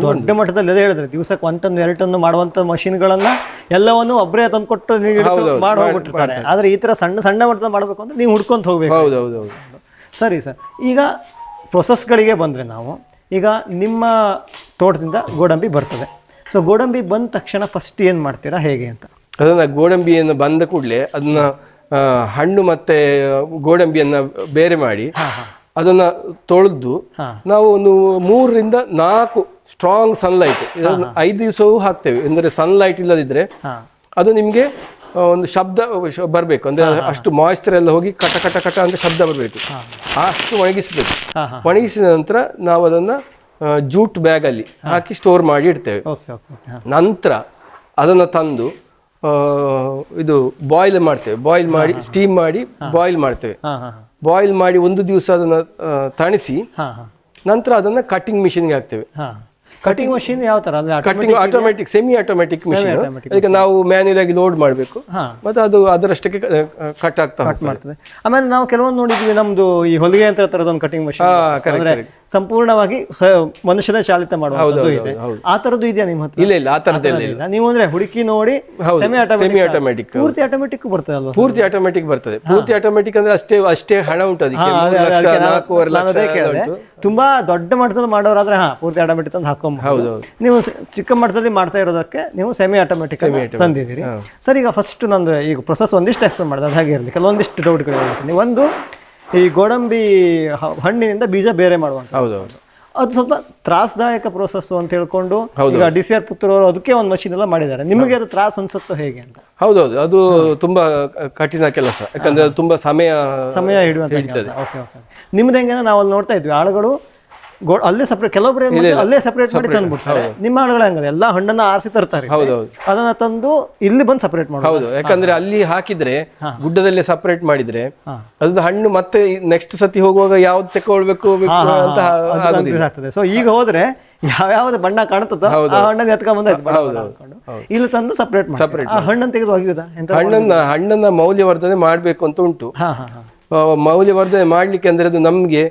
ದೊಡ್ಡ ಮಟ್ಟದಲ್ಲಿ ಅದೇ ಹೇಳಿದ್ರೆ ದಿವಸಕ್ಕೆ 1 ಟನ್ 2 ಟನ್ ಮಾಡುವಂತ ಮಷಿನ್ಗಳನ್ನ ಎಲ್ಲವನ್ನು ಒಬ್ಬರೇ ತಂದ್ಕೊಟ್ಟು ಮಾಡಿ ಹೋಗ್ಬಿಟ್ಟಿರ್ತಾರೆ. ಆದ್ರೆ ಈ ತರ ಸಣ್ಣ ಮಟ್ಟದ ಮಾಡಬೇಕು ಅಂದ್ರೆ ನೀವು ಹುಡ್ಕೊಂತ ಹೋಗ್ಬೇಕು. ಹೌದೌದು. ಸರಿ ಸರ್, ಈಗ ಪ್ರೊಸೆಸ್ಗಳಿಗೆ ಬಂದರೆ ನಾವು ಈಗ ನಿಮ್ಮ ತೋಟದಿಂದ ಗೋಡಂಬಿ ಬರ್ತದೆ. ಸೊ ಗೋಡಂಬಿ ಬಂದ ತಕ್ಷಣ ಫಸ್ಟ್ ಏನು ಮಾಡ್ತೀರಾ, ಹೇಗೆ ಅಂತ? ಅದನ್ನು ಗೋಡಂಬಿಯನ್ನು ಬಂದ ಕೂಡಲೇ ಅದನ್ನ ಹಣ್ಣು ಮತ್ತು ಗೋಡಂಬಿಯನ್ನು ಬೇರೆ ಮಾಡಿ ಅದನ್ನು ತೊಳೆದು ನಾವು ಒಂದು 3 ರಿಂದ 4 ಸ್ಟ್ರಾಂಗ್ ಸನ್ಲೈಟ್ 5 ದಿವಸವೂ ಹಾಕ್ತೇವೆ. ಅಂದರೆ ಸನ್ಲೈಟ್ ಇಲ್ಲದಿದ್ದರೆ ಅದು ನಿಮಗೆ ಒಂದು ಶಬ್ದ ಬರಬೇಕು. ಅಂದರೆ ಅಷ್ಟು ಮಾಯಿಶ್ಚರ್ ಎಲ್ಲ ಹೋಗಿ ಕಟ ಕಟ ಕಟ ಅಂತ ಶಬ್ದ ಬರಬೇಕು. ಅಷ್ಟು ಒಣಗಿಸಬೇಕು. ಒಣಗಿಸಿದ ನಂತರ ನಾವು ಅದನ್ನು ಜೂಟ್ ಬ್ಯಾಗಲ್ಲಿ ಹಾಕಿ ಸ್ಟೋರ್ ಮಾಡಿ ಇಡ್ತೇವೆ. ನಂತರ ಅದನ್ನು ತಂದು ಇದು ಬಾಯ್ಲ್ ಮಾಡ್ತೇವೆ. ಬಾಯ್ಲ್ ಮಾಡಿ ಸ್ಟೀಮ್ ಮಾಡಿ ಬಾಯ್ಲ್ ಮಾಡ್ತೇವೆ. ಬಾಯ್ಲ್ ಮಾಡಿ 1 ದಿವಸ ಅದನ್ನು ತಣಿಸಿ ನಂತರ ಅದನ್ನು ಕಟಿಂಗ್ ಮಿಷಿನ್ಗೆ ಹಾಕ್ತೇವೆ. ಕಟಿಂಗ್ ಮಷೀನ್ ಯಾವ ತರ? Cutting automatic, semi automatic machine. ಅದಕ್ಕೆ ನಾವು ಮ್ಯಾನ್ಯುಯಲ್ ಆಗಿ ಲೋಡ್ ಮಾಡಬೇಕು ಮತ್ತೆ ಅದು ಅದರಷ್ಟಕ್ಕೆ ಕಟ್ ಆಗ್ತಾ ಮಾಡ್ತದೆ. ಆಮೇಲೆ ನಾವು ಕೆಲವೊಂದು ನೋಡಿದ್ವಿ, ನಮ್ದು ಈ ಹೊಲಿಗೆ ಯಂತ್ರ ತರದ ಒಂದು ಕಟಿಂಗ್ ಮಷೀನ್ ಸಂಪೂರ್ಣವಾಗಿ ಮನುಷ್ಯನೇ ಚಾಲಿತ ಮಾಡುವುದು ಇದೆ. ಆ ತರದ್ದು ಇದೆಯಾ ನಿಮ್ಮ ಹತ್ರ? ಇಲ್ಲ, ಆ ತರದ್ದೆಲ್ಲ ಇಲ್ಲ. ನೀವು ಅಂದ್ರೆ ಹುಡುಕಿ ನೋಡಿ ಸೆಮಿ ಆಟೋಮೆಟಿಕ್. ಪೂರ್ತಿ ಆಟೋಮೆಟಿಕ್ ಬರ್ತದೆ ಅಲ್ವಾ? ಪೂರ್ತಿ ಆಟೋಮೆಟಿಕ್ ಬರ್ತದೆ. ಪೂರ್ತಿ ಆಟೋಮೆಟಿಕ್ ಅಂದ್ರೆ ಅಷ್ಟೇ ಹಣ ಉಂಟು ಅದಕ್ಕೆ. 4.5 ಲಕ್ಷ. ತುಂಬಾ ದೊಡ್ಡ ಮಟ್ಟದಲ್ಲಿ ಮಾಡೋರಾದ್ರೆ ಪೂರ್ತಿ ಆಟೋಮೆಟಿಕ್ ಅಂತ ಹಾಕೊಂಬಹುದು. ನೀವು ಚಿಕ್ಕ ಮಟ್ಟದಲ್ಲಿ ಮಾಡ್ತಾ ಇರೋದಕ್ಕೆ ನೀವು ಸೆಮಿ ಆಟೋಮೆಟಿಕ್ ತಂದಿದ್ದೀರಿ. ಸರ್, ಈಗ ಫಸ್ಟ್ ನಂದು ಈಗ ಪ್ರೊಸೆಸ್ ಒಂದಿಷ್ಟು ಎಕ್ಸ್ಪ್ಲೇನ್ ಮಾಡಿದೆ, ಅದು ಹಾಗೆ ಇರಲಿ. ಕೆಲವೊಂದಿಷ್ಟು ಡೌಟ್ಗಳು ಹೇಳ್ತೀನಿ. ಒಂದು, ಈ ಗೋಡಂಬಿ ಹಣ್ಣಿನಿಂದ ಬೀಜ ಬೇರೆ ಮಾಡುವಂತ, ಅದು ಸ್ವಲ್ಪ ತ್ರಾಸದಾಯಕ ಪ್ರೋಸೆಸ್ ಅಂತ ಹೇಳ್ಕೊಂಡು ಈಗ DCR ಪುತ್ತೂರು ಅವರು ಅದಕ್ಕೆ ಒಂದು ಮಷೀನ್ ಎಲ್ಲ ಮಾಡಿದ್ದಾರೆ. ನಿಮಗೆ ಅದು ತ್ರಾಸ ಅನ್ಸುತ್ತೋ ಹೇಗೆ ಅಂತ? ಹೌದೌದು, ಅದು ತುಂಬಾ ಕಠಿಣ ಕೆಲಸ. ಯಾಕಂದ್ರೆ ಅದು ತುಂಬಾ ಸಮಯ ಹಿಡಿಯುತ್ತದೆ. ನಿಮ್ದು ಹೆಂಗೆ ನಾವು ಅಲ್ಲಿ ನೋಡ್ತಾ ಇದ್ವಿ, ಆಳುಗಳು ಅಲ್ಲೇ ಸಪ್ರೇಟ್, ಕೆಲವೊಬ್ರು ಅಲ್ಲೇ ಸಪ್ರೇಟ್ ಮಾಡಿ ತಂದ್ಬಿಡ್ತಾರೆ. ನಿಮ್ಮ ಆಳುಗಳು ಹೆಂಗದ ಎಲ್ಲ ಹಣ್ಣನ್ನ ಆರಿಸಿ ತರ್ತಾರೆ, ಅದನ್ನ ತಂದು ಇಲ್ಲಿ ಬಂದು ಸಪ್ರೇಟ್ ಮಾಡಿ. ಹೌದು, ಯಾಕಂದ್ರೆ ಅಲ್ಲಿ ಹಾಕಿದ್ರೆ ಗುಡ್ಡದಲ್ಲೇ ಸಪ್ರೇಟ್ ಮಾಡಿದ್ರೆ ಅದು ಹಣ್ಣು ಮತ್ತೆ ನೆಕ್ಸ್ಟ್ ಸತಿ ಹೋಗುವಾಗ ಯಾವ್ದು ತಗೊಳ್ಬೇಕು ಅಂತ ಆಗ್ತದೆ. ಸೊ ಈಗ ಹೋದ್ರೆ ಯಾವ್ಯಾವ್ದು ಬಣ್ಣ ಕಾಣುತ್ತೋ ಆ ಹಣ್ಣನ್ನು ಎತ್ಕೊಂಡ್ ಇಲ್ಲಿ ತಂದು ಸಪ್ರೇಟ್ ಆ ಹಣ್ಣನ್ನು ತೆಗೆದು ಒಗೆಯುವುದಾ? ಹಣ್ಣನ್ನ ಮೌಲ್ಯವರ್ಧನೆ ಮಾಡ್ಬೇಕು ಅಂತ ಉಂಟು. ಮೌಲ್ಯವರ್ಧನೆ ಮಾಡ್ಲಿಕ್ಕೆ ಅಂದ್ರೆ ಅದು ನಮ್ಗೆ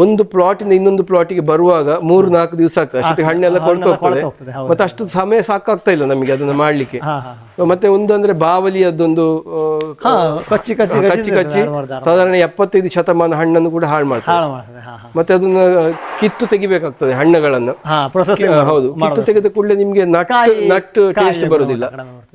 ಒಂದು ಪ್ಲಾಟಿಂದ ಇನ್ನೊಂದು ಪ್ಲಾಟಿಗೆ ಬರುವಾಗ 3-4 ದಿವಸ ಆಗ್ತದೆ. ಅಷ್ಟೊತ್ತಿಗೆ ಹಣ್ಣೆಲ್ಲ ಕೊಳ್ತು ಹೋಗ್ತದೆ. ಮತ್ತೆ ಅಷ್ಟು ಸಮಯ ಸಾಕಾಗ್ತಾ ಇಲ್ಲ ನಮಗೆ ಅದನ್ನ ಮಾಡ್ಲಿಕ್ಕೆ. ಮತ್ತೆ ಒಂದು ಅಂದ್ರೆ ಬಾವಲಿಯದ್ದೊಂದು ಕಚ್ಚಿ ಸಾಧಾರಣ 75 ಶತಮಾನ ಹಣ್ಣನ್ನು ಕೂಡ ಹಾಳು ಮಾಡ್ತದೆ. ಮತ್ತೆ ಅದನ್ನ ಕಿತ್ತು ತೆಗಿಬೇಕಾಗ್ತದೆ ಹಣ್ಣುಗಳನ್ನು. ಹೌದು, ಕಿತ್ತು ತೆಗೆದ ಕೂಡಲೇ ನಿಮ್ಗೆ ನಟ್ ಟೇಸ್ಟ್ ಬರುದಿಲ್ಲ.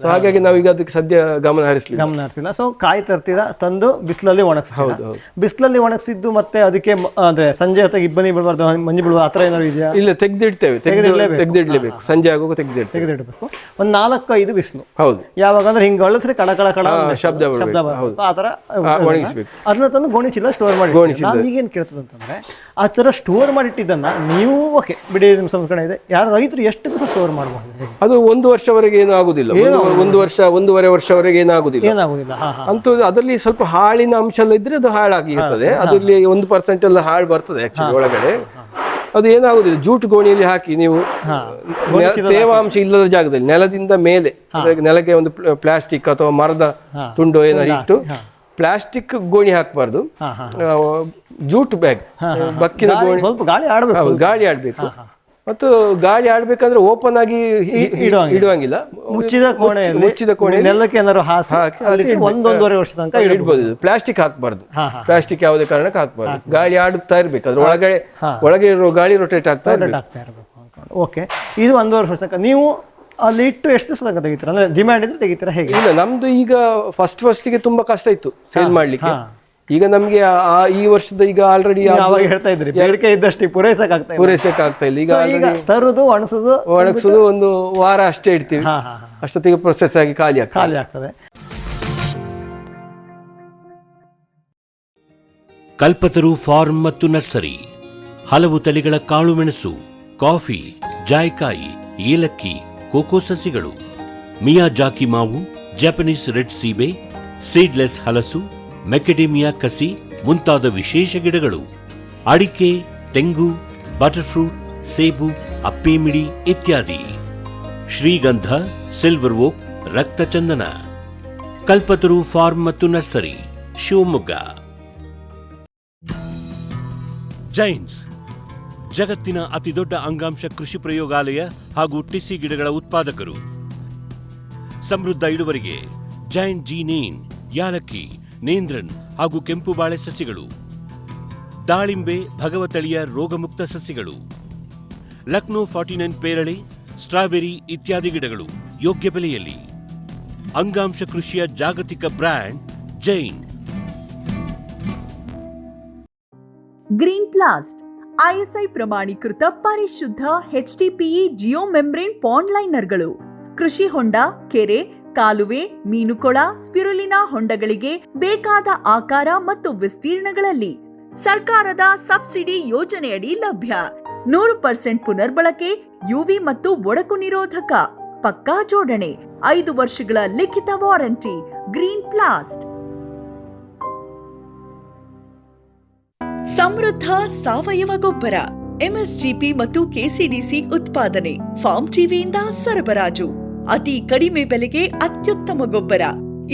ಸೊ ಹಾಗಾಗಿ ನಾವೀಗ ಅದಕ್ಕೆ ಸದ್ಯ ಗಮನ ಹರಿಸಿಲ್ಲ. ಸೊ ಕಾಯಿ ತರ್ತೀರಾ, ತಂದು ಬಿಸಿಲಲ್ಲಿ ಒಣಗಿಸ್ತೀರಾ. ಬಿಸಿಲಲ್ಲಿ ಒಣಗಿಸಿದ್ದು ಮತ್ತೆ ಅದಕ್ಕೆ ಅಂದ್ರೆ ಸಂಜೆ ಹೊತ್ತಿಗೆ ಇಬ್ಬನಿ ಬೀಳಬಾರ್ದು, ಮಂಜು ಬೀಳುವ ಆತರ ಏನಾದ್ರು ಇದೆಯಾ? ಇಲ್ಲ, ತೆಗೆದಿಡ್ಲೇಬೇಕು. ಸಂಜೆ ಆಗುವಾಗ ತೆಗೆದಿಡ್ಬೇಕು. ಒಂದ್ 4-5 ಬಿಸಿಲು. ಹೌದು, ಯಾವಾಗ ಅಂದ್ರೆ ಹಿಂಗ್ ಅಳಸ್ರೆ ಕಡ ಕಡ ಕಡ ಶಬ್ದ ಆತರ ಒಣಗಿಸ್ಬೇಕು. ಅದನ್ನ ತಂದು ಗೋಣಿ ಚೀಲ ಸ್ಟೋರ್ ಮಾಡಿ. ನಾನು ಈಗೇನ್ ಕೇಳ್ತದೆ ಅಂತಂದ್ರೆ, ಆ ತರ ಸ್ಟೋರ್ ಮಾಡಿಟ್ಟಿದ್ದನ್ನ ನೀವು ಓಕೆ ಬಿಡಿ, ನಿಮ್ ಸಂಸ್ಕರಣೆ ಇದೆ, ಯಾರು ರೈತರು ಎಷ್ಟು ದಿವಸ ಸ್ಟೋರ್ ಮಾಡಬಹುದು? ಅದು 1 ವರ್ಷವರೆಗೆ ಏನೂ ಆಗುದಿಲ್ಲ. 1-1.5 ವರ್ಷವರೆಗೆ ಏನಾಗುದಿಲ್ಲ. ಅಂತೂ ಅದರಲ್ಲಿ ಸ್ವಲ್ಪ ಹಾಳಿನ ಅಂಶ ಎಲ್ಲ ಇದ್ರೆ ಅದು ಹಾಳಾಗಿರ್ತದೆ. ಅದರಲ್ಲಿ 1% ಎಲ್ಲ ಹಾಳು ಬರ್ತದೆ ಆಕ್ಚುಲಿ ಒಳಗಡೆ. ಅದು ಏನಾಗುದಿಲ್ಲ. ಜೂಟ್ ಗೋಣಿಯಲ್ಲಿ ಹಾಕಿ ನೀವು ತೇವಾಂಶ ಇಲ್ಲದ ಜಾಗದಲ್ಲಿ ನೆಲದಿಂದ ಮೇಲೆ, ನೆಲಕ್ಕೆ ಒಂದು ಪ್ಲಾಸ್ಟಿಕ್ ಅಥವಾ ಮರದ ತುಂಡು ಏನಾದ್ರು ಇಟ್ಟು, ಪ್ಲಾಸ್ಟಿಕ್ ಗೋಣಿ ಹಾಕಬಾರ್ದು, ಜೂಟ್ ಬ್ಯಾಗ್, ಬಕ್ಕಿನ ಗೋಣಿ, ಸ್ವಲ್ಪ ಗಾಳಿ ಆಡ್ಬೇಕು. ಮತ್ತು ಗಾಳಿ ಆಡ್ಬೇಕಂದ್ರೆ ಓಪನ್ ಆಗಿ ಇಡುವಂಗಿಲ್ಲ. ಮುಚ್ಚಿದ ಕೋಣೆ ನೆಲಕ್ಕೆ ಏನಾದ್ರು ಹಾಕಿ 1-1.5 ವರ್ಷ ತನಕ ಇಡ್ಬೋದು. ಪ್ಲಾಸ್ಟಿಕ್ ಹಾಕಬಾರ್ದು. ಪ್ಲಾಸ್ಟಿಕ್ ಯಾವುದೇ ಕಾರಣಕ್ಕೆ ಹಾಕಬಾರ್ದು. ಗಾಳಿ ಆಡುತ್ತಾ ಇರ್ಬೇಕು. ಅದ್ರ ಒಳಗೆ ಇರೋ ಗಾಳಿ ರೊಟೇಟ್ ಆಗ್ತಾ ಇರ್ಬೇಕು. ಓಕೆ, ಇದು 1.5 ವರ್ಷ ತನಕ ನೀವು ಅಲ್ಲಿ ಇಟ್ಟು ಎಷ್ಟು ದಿವಸ ತನಕ ತೆಗಿತೀರಾ? ಅಂದ್ರೆ ಡಿಮ್ಯಾಂಡ್ ಇದ್ರೆ ತೆಗಿತೀರಾ ಹೇಗೆ? ಇಲ್ಲ, ನಮ್ದು ಈಗ ಫಸ್ಟಿಗೆ ತುಂಬಾ ಕಷ್ಟ ಇತ್ತು ಸೇಲ್ ಮಾಡ್ಲಿಕ್ಕೆ. ಈಗ ನಮ್ಗೆ ಈ ವರ್ಷದ ಈಗ ಆಲ್ರೆಡಿ ಹೇಳ್ತಾ ಇದ್ರಿ ಬೇಡಿಕೆ ಇದ್ದಷ್ಟು ಪೂರೈಸಕ್ಕಾಗ್ತಾ ಇಲ್ಲ. ಈಗ ತರುದು ಒಣಗಿಸೋದು 1 ವಾರ ಅಷ್ಟೇ ಇಡ್ತೀವಿ. ಅಷ್ಟೊತ್ತಿಗೆ ಪ್ರೊಸೆಸ್ ಆಗಿ ಖಾಲಿ ಆಗ್ತದೆ. ಕಲ್ಪತರು ಫಾರ್ಮ್ ಮತ್ತು ನರ್ಸರಿ ಹಲವು ತಳಿಗಳ ಕಾಳು ಮೆಣಸು, ಕಾಫಿ, ಜಾಯ್ಕಾಯಿ, ಏಲಕ್ಕಿ, ಕೋಕೋ ಸಸಿಗಳು, ಮಿಯಾಜಾಕಿ ಮಾವು, ಜಪಾನೀಸ್ ರೆಡ್ ಸೀಬೆ, ಸೀಡ್ಲೆಸ್ ಹಲಸು, ಮೆಕೆಡೇಮಿಯಾ ಕಸಿ ಮುಂತಾದ ವಿಶೇಷ ಗಿಡಗಳು, ಅಡಿಕೆ, ತೆಂಗು, ಬಟರ್ ಫ್ರೂಟ್, ಸೇಬು, ಅಪ್ಪೇಮಿಡಿ ಇತ್ಯಾದಿ. ಶ್ರೀಗಂಧ, ಸಿಲ್ವರ್ ಓಕ್, ರಕ್ತಚಂದನ. ಕಲ್ಪತರು ಫಾರ್ಮ್ ಮತ್ತು ನರ್ಸರಿ, ಶಿವಮೊಗ್ಗ. ಜೈನ್ಸ್ ಜಗತ್ತಿನ ಅತಿದೊಡ್ಡ ಅಂಗಾಂಶ ಕೃಷಿ ಪ್ರಯೋಗಾಲಯ ಹಾಗೂ ಟಿಸಿ ಗಿಡಗಳ ಉತ್ಪಾದಕರು. ಸಮೃದ್ಧ ಇಳುವರಿಗೆ ಜೈನ್ ಜೀನೇನ್, ಯಾಲಕ್ಕಿ, ನೇಂದ್ರನ್ ಹಾಗೂ ಕೆಂಪು ಬಾಳೆ ಸಸಿಗಳು, ದಾಳಿಂಬೆ, ಭಗವತಳಿಯ ರೋಗಮುಕ್ತ ಸಸಿಗಳು, ಲಕ್ನೋ 49 ಪೇರಳೆ, ಸ್ಟ್ರಾಬೆರಿ ಇತ್ಯಾದಿ ಗಿಡಗಳು ಯೋಗ್ಯ ಬೆಲೆಯಲ್ಲಿ. ಅಂಗಾಂಶ ಕೃಷಿಯ ಜಾಗತಿಕ ಬ್ರ್ಯಾಂಡ್ ಜೈನ್. ಗ್ರೀನ್ ಪ್ಲಾಸ್ಟ್ ISI ಪ್ರಮಾಣೀಕೃತ ಪರಿಶುದ್ಧ HDPE ಜಿಯೋ ಮೆಂಬ್ರೇನ್ ಪಾಂಡ್ ಲೈನರ್ಗಳು. ಕೃಷಿ ಹೊಂಡ, ಕೆರೆ, ಕಾಲುವೆ, ಮೀನುಕೊಳ, ಸ್ಪಿರುಲಿನಾ ಹೊಂಡಗಳಿಗೆ ಬೇಕಾದ ಆಕಾರ ಮತ್ತು ವಿಸ್ತೀರ್ಣಗಳಲ್ಲಿ ಸರ್ಕಾರದ ಸಬ್ಸಿಡಿ ಯೋಜನೆಯಡಿ ಲಭ್ಯ. 100% ಪುನರ್ಬಳಕೆ, UV ಮತ್ತು ಒಡಕು ನಿರೋಧಕ, ಪಕ್ಕಾ ಜೋಡಣೆ, 5 ವರ್ಷಗಳ ಲಿಖಿತ ವಾರಂಟಿ. ಗ್ರೀನ್ ಪ್ಲಾಸ್ಟ್. ಸಮೃದ್ಧ ಸಾವಯವ ಗೊಬ್ಬರ, MSGP ಮತ್ತು KCDC ಉತ್ಪಾದನೆ, ಫಾರ್ಮ್ ಟಿವಿಯಿಂದ ಸರಬರಾಜು. ಅತಿ ಕಡಿಮೆ ಬೆಲೆಗೆ ಅತ್ಯುತ್ತಮ ಗೊಬ್ಬರ.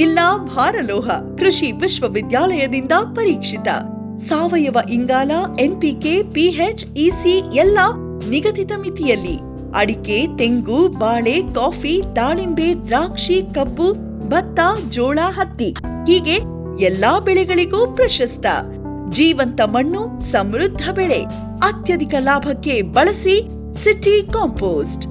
ಇಲ್ಲ ಭಾರಲೋಹ, ಕೃಷಿ ವಿಶ್ವವಿದ್ಯಾಲಯದಿಂದ ಪರೀಕ್ಷಿತ. ಸಾವಯವ ಇಂಗಾಲ, NPK, PH, EC ಎಲ್ಲ ನಿಗದಿತ ಮಿತಿಯಲ್ಲಿ. ಅಡಿಕೆ, ತೆಂಗು, ಬಾಳೆ, ಕಾಫಿ, ದಾಳಿಂಬೆ, ದ್ರಾಕ್ಷಿ, ಕಬ್ಬು, ಭತ್ತ, ಜೋಳ, ಹತ್ತಿ ಹೀಗೆ ಎಲ್ಲಾ ಬೆಳೆಗಳಿಗೂ ಪ್ರಶಸ್ತ. ಜೀವಂತ ಮಣ್ಣು, ಸಮೃದ್ಧ ಬೆಳೆ, ಅತ್ಯಧಿಕ ಲಾಭಕ್ಕೆ ಬಳಸಿ ಸಿಟಿ ಕಾಂಪೋಸ್ಟ್.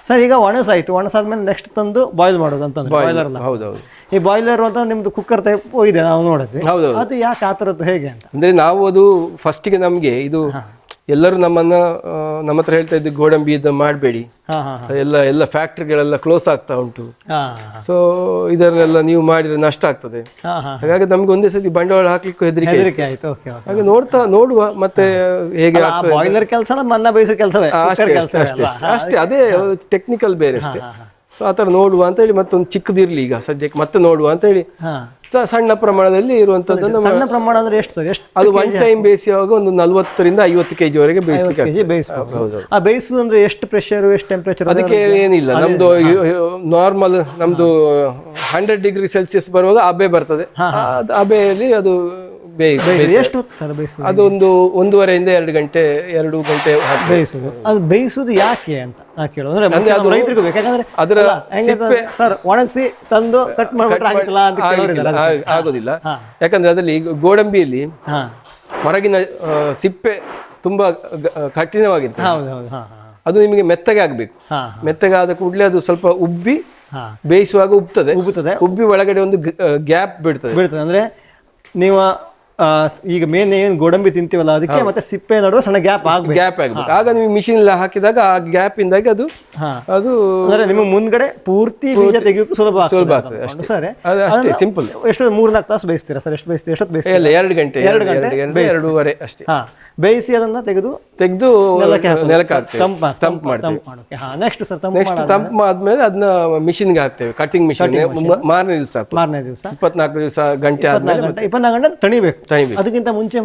ಸರ್, ಈಗ ಒಣಸಾಯ್ತು, ಒಣಸಾದ್ಮೇಲೆ ನೆಕ್ಸ್ಟ್ ತಂದು ಬಾಯ್ಲ್ ಮಾಡೋದು ಅಂತಂದ್ರೆ ಬಾಯ್ಲರ್. ಹೌದೌದು. ಈ ಬಾಯ್ಲರ್ ಅಂತ ನಿಮ್ದು ಕುಕ್ಕರ್ ಟೈಪ್ ಇದೆ, ನಾವು ನೋಡಿದ್ವಿ. ಹೌದೌದು. ಅದು ಯಾಕೆ ಆ ಥರದ್ದು ಹೇಗೆ ಅಂತ ಅಂದ್ರೆ ನಾವು ಅದು ಫಸ್ಟಿಗೆ ನಮಗೆ ಇದು ಎಲ್ಲರೂ ನಮ್ಮ ಹತ್ರ ಹೇಳ್ತಾ ಇದ್ದು ಗೋಡಂಬಿ ಇದು ಮಾಡಬೇಡಿ, ಎಲ್ಲ ಫ್ಯಾಕ್ಟ್ರಿಗಳೆಲ್ಲ ಕ್ಲೋಸ್ ಆಗ್ತಾ ಉಂಟು, ಸೊ ಇದನ್ನೆಲ್ಲ ನೀವು ಮಾಡಿದ್ರೆ ನಷ್ಟ ಆಗ್ತದೆ. ಹಾಗಾಗಿ ನಮ್ಗೆ ಒಂದೇ ಸತಿ ಬಂಡವಾಳ ಹಾಕ್ಲಿಕ್ಕೂ ಹೆದರಿಕೆ ಆಯ್ತು. ಹಾಗೆ ನೋಡುವ ಮತ್ತೆ ಹೇಗೆ ಬಾಯ್ಲರ್ ಕೆಲಸ ಅನ್ನ ಬೇಯಿಸೋ ಕೆಲಸವೇ ಅಷ್ಟೇ, ಅದೇ ಟೆಕ್ನಿಕಲ್ ಬೇರೆ ಅಷ್ಟೇ. ಸೊ ಆ ಥರ ನೋಡುವ ಅಂತ ಹೇಳಿ ಮತ್ತೊಂದು ಚಿಕ್ಕದಿರ್ಲಿ ಈಗ ಸದ್ಯಕ್ಕೆ ಮತ್ತೆ ನೋಡುವ ಅಂತ ಹೇಳಿ ಸಣ್ಣ ಪ್ರಮಾಣದಲ್ಲಿ ಇರುವಂತದ್ದನ್ನು. ಸಣ್ಣ ಪ್ರಮಾಣ ಅಂದ್ರೆ ಎಷ್ಟು ಅದು ಒನ್ ಟೈಮ್ ಬೇಯಿಸುವಾಗ ಒಂದು 40ರಿಂದ 50 kg ವರೆಗೆ ಬೇಯಿಸಲಿಕ್ಕೆ. ಆ ಬೇಯಿಸುದು ಅಂದ್ರೆ ಎಷ್ಟು ಪ್ರೆಷರ್, ಎಷ್ಟು ಟೆಂಪರೇಚರ್? ಅದಕ್ಕೆ ಏನಿಲ್ಲ, ನಮ್ದು ನಾರ್ಮಲ್ ನಮ್ದು 100 ಡಿಗ್ರಿ ಸೆಲ್ಸಿಯಸ್ ಬರುವಾಗ ಅಬೆ ಬರ್ತದೆ, ಅಬೆಯಲ್ಲಿ ಅದು ಎಷ್ಟು ಅದೊಂದು 1.5ರಿಂದ 2 ಗಂಟೆ ಬೇಯಿಸುದು. ಅದು ಬೇಯಿಸುದು ಯಾಕೆ ಅಂತ ಕೇಳೋದು ರೈತರಿಗೂ ಬೇಕಾದ್ರೆ ಅದರ ಸರ್ ಒಣಗಿಸಿ ತಂದು ಕಟ್ ಮಾಡ್ಬಿಟ್ರೆ ಆಗೋದಿಲ್ಲ. ಯಾಕಂದ್ರೆ ಅದರಲ್ಲಿ ಗೋಡಂಬಿಯಲ್ಲಿ ಹೊರಗಿನ ಸಿಪ್ಪೆ ತುಂಬಾ ಕಠಿಣವಾಗಿರ್ತದೆ. ಅದು ನಿಮಗೆ ಮೆತ್ತಗೆ ಆಗ್ಬೇಕು. ಮೆತ್ತಗೆ ಆದ ಕೂಡಲೇ ಅದು ಸ್ವಲ್ಪ ಉಬ್ಬಿ ಬೇಯಿಸುವಾಗ ಉಬ್ಬಿ ಒಳಗಡೆ ಒಂದು ಗ್ಯಾಪ್ ಬಿಡ್ತದೆ. ಅಂದ್ರೆ ನೀವು ಈಗ ಮೇನ್ ಏನು ಗೋಡಂಬಿ ತಿಂತೀವಲ್ಲ ಅದಕ್ಕೆ ಮತ್ತೆ ಸಿಪ್ಪೆ ನಡುವೆ ಸಣ್ಣ ಗ್ಯಾಪ್ ಆಗ್ಬೇಕು. ಆಗ ನೀವು ಮಿಷಿನ್ ಹಾಕಿದಾಗ ಆ ಗ್ಯಾಪ್ ಇಂದಾಗಿ ಅದು ಅಂದ್ರೆ ನಿಮ್ಮ ಮುಂದ್ಗಡೆ ಪೂರ್ತಿ ಬೀಜ ತೆಗಿಯೋಕೆ ಸುಲಭ ಆಗ್ತದೆ. ಸರಿ, ಅಷ್ಟೇ ಸಿಂಪಲ್. ಎಷ್ಟು 3-4 ತಾಸು ಬೇಯಿಸ್ತೀರಾ ಸರ್? ಎಷ್ಟು ಬೇಯಿಸ್ತೀರಾ? ಎಷ್ಟೊತ್ತು ಬೇಯಿಸ್ತೀರಾ? 2 ಗಂಟೆ 2.5 ಅಷ್ಟೇ. ಬೇಯಿಸಿ ಅದನ್ನ ತೆಗೆದು ನೆಲಕ್ಕೆ ಹಾಕ್ತೇವೆ, ತಂಪು ಮಾಡ್ತೇವೆ. ನೆಕ್ಸ್ಟ್ ಸರ್ ತಂಪು ಆದ್ಮೇಲೆ ಅದನ್ನ ಮಿಷಿನ್ಗೆ ಹಾಕ್ತೇವೆ, ಕಟಿಂಗ್ ಮಿಷಿನ್. ಮಾರನೇ ದಿವಸ 24 ದಿವಸ ಗಂಟೆ 24 ಗಂಟೆ ತಣಿಬೇಕು. ಅದಕ್ಕಿಂತ ಮುಂಚೆ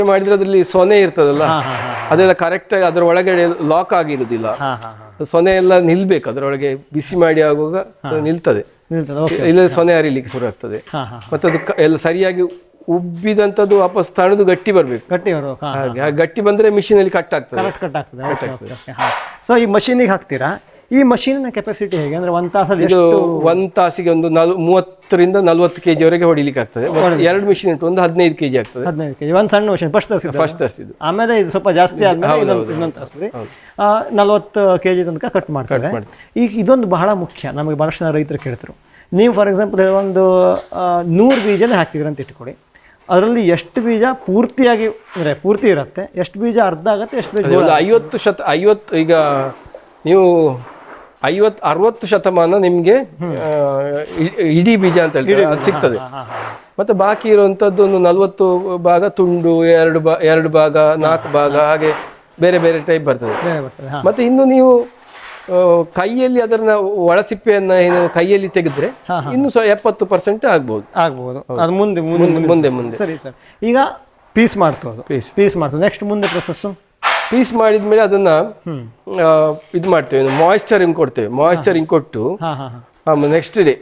ಮಾಡಿದ್ರೆ ಅದ್ರಲ್ಲಿ ಸೊನೆ ಇರ್ತದಲ್ಲ, ಅದೆಲ್ಲ ಕರೆಕ್ಟ್ ಆಗಿ ಅದರ ಒಳಗಡೆ ಲಾಕ್ ಆಗಿರುದಿಲ್ಲ. ಸೊನೆ ಎಲ್ಲ ನಿಲ್ಬೇಕು, ಅದರೊಳಗೆ ಬಿಸಿ ಮಾಡಿ ಆಗುವಾಗ ನಿಲ್ತದೆ, ಇಲ್ಲ ಸೊನೆ ಹರಿಲಿಕ್ಕೆ ಶುರು ಆಗ್ತದೆ. ಮತ್ತೆ ಅದು ಎಲ್ಲ ಸರಿಯಾಗಿ ಉಬ್ಬಿದಂಥದ್ದು ವಾಪಸ್ ತಣದು ಗಟ್ಟಿ ಬರಬೇಕು. ಗಟ್ಟಿ ಬಂದ್ರೆ ಮಿಷಿನ್ ಅಲ್ಲಿ ಕಟ್ ಆಗ್ತದೆ. ಸೊ ಈ ಮಷೀನಿಗೆ ಹಾಕ್ತೀರಾ? ಈ ಮಷೀನಿನ ಕೆಪಾಸಿಟಿ ಹೇಗೆ ಅಂದ್ರೆ ಒಂದ್ ತಾಸಿಗೆ ಒಂದು 30ರಿಂದ 40 kg ವರೆಗೆ ಹೊಡಿಲಿಕ್ಕೆ ಆಗ್ತದೆ. 2 ಮಿಷಿನ್ ಉಂಟು, ಒಂದು 15 kg ಆಗ್ತದೆ. 15 kg ಒಂದು ಸಣ್ಣ ಮಷೀನ್ ಫಸ್ಟ್ ತರಿಸಿದ್ದು. ಆಮೇಲೆ ಇದು ಸ್ವಲ್ಪ ಜಾಸ್ತಿ ಆದ್ಮೇಲೆ ಇನ್ನೊಂದು ತರಿಸಿದ್ರಿ 40 kg ತನಕ ಕಟ್ ಮಾಡ್ತಾರೆ. ಈಗ ಇದೊಂದು ಬಹಳ ಮುಖ್ಯ, ನಮಗೆ ಬಹಳಷ್ಟು ಜನ ರೈತರು ಕೇಳ್ತಾರೆ. ನೀವು ಫಾರ್ ಎಕ್ಸಾಂಪಲ್ ಒಂದು 100 ಬೀಜನೇ ಹಾಕಿದ್ರಿ ಅಂತ ಇಟ್ಕೊಳ್ಳಿ, ಅದರಲ್ಲಿ ಎಷ್ಟು ಬೀಜ ಪೂರ್ತಿಯಾಗಿ ಅಂದರೆ ಪೂರ್ತಿ ಇರುತ್ತೆ, ಎಷ್ಟು ಬೀಜ ಅರ್ಧ ಆಗುತ್ತೆ, ಎಷ್ಟು ಬೀಜ 50 ಈಗ ನೀವು 50-60% ನಿಮಗೆ ಇಡೀ ಬೀಜ ಅಂತ ಹೇಳ್ತಾರೆ, ಅದು ಸಿಗ್ತದೆ. ಮತ್ತೆ ಬಾಕಿ ಇರುವಂಥದ್ದು ಒಂದು 40 ಭಾಗ ತುಂಡು, 2 ಭಾಗ 4 ಭಾಗ ಹಾಗೆ ಬೇರೆ ಬೇರೆ ಟೈಪ್ ಬರ್ತದೆ. ಮತ್ತೆ ಇನ್ನು ನೀವು ಕೈಯಲ್ಲಿ ಅದನ್ನ ಒಳಸಿಪ್ಪೆಯನ್ನ ಏನು ಕೈಯಲ್ಲಿ ತೆಗೆದ್ರೆ ಇನ್ನು 70% ಆಗ್ಬೋದು. ಅದು ಮುಂದೆ ಮುಂದೆ ಮುಂದೆ ಸರಿ ಸರ್. ಈಗ ಪೀಸ್ ಮಾಡ್ತೋದು, ಪೀಸ್ ಮಾಡ್ತೋದು. ನೆಕ್ಸ್ಟ್ ಮುಂದೆ ಪ್ರೊಸೆಸ್ಸು ಪೀಸ್ ಮಾಡಿದ್ಮೇಲೆ ಅದನ್ನ ಇದು ಮಾಡ್ತೇವೆ, ಮಾಯಿಶ್ಚರಿಂಗ್ ಕೊಡ್ತೇವೆ. ಮಾಯಿಶ್ಚರಿಂಗ್ ಕೊಟ್ಟು ನೆಕ್ಸ್ಟ್ ಡೇ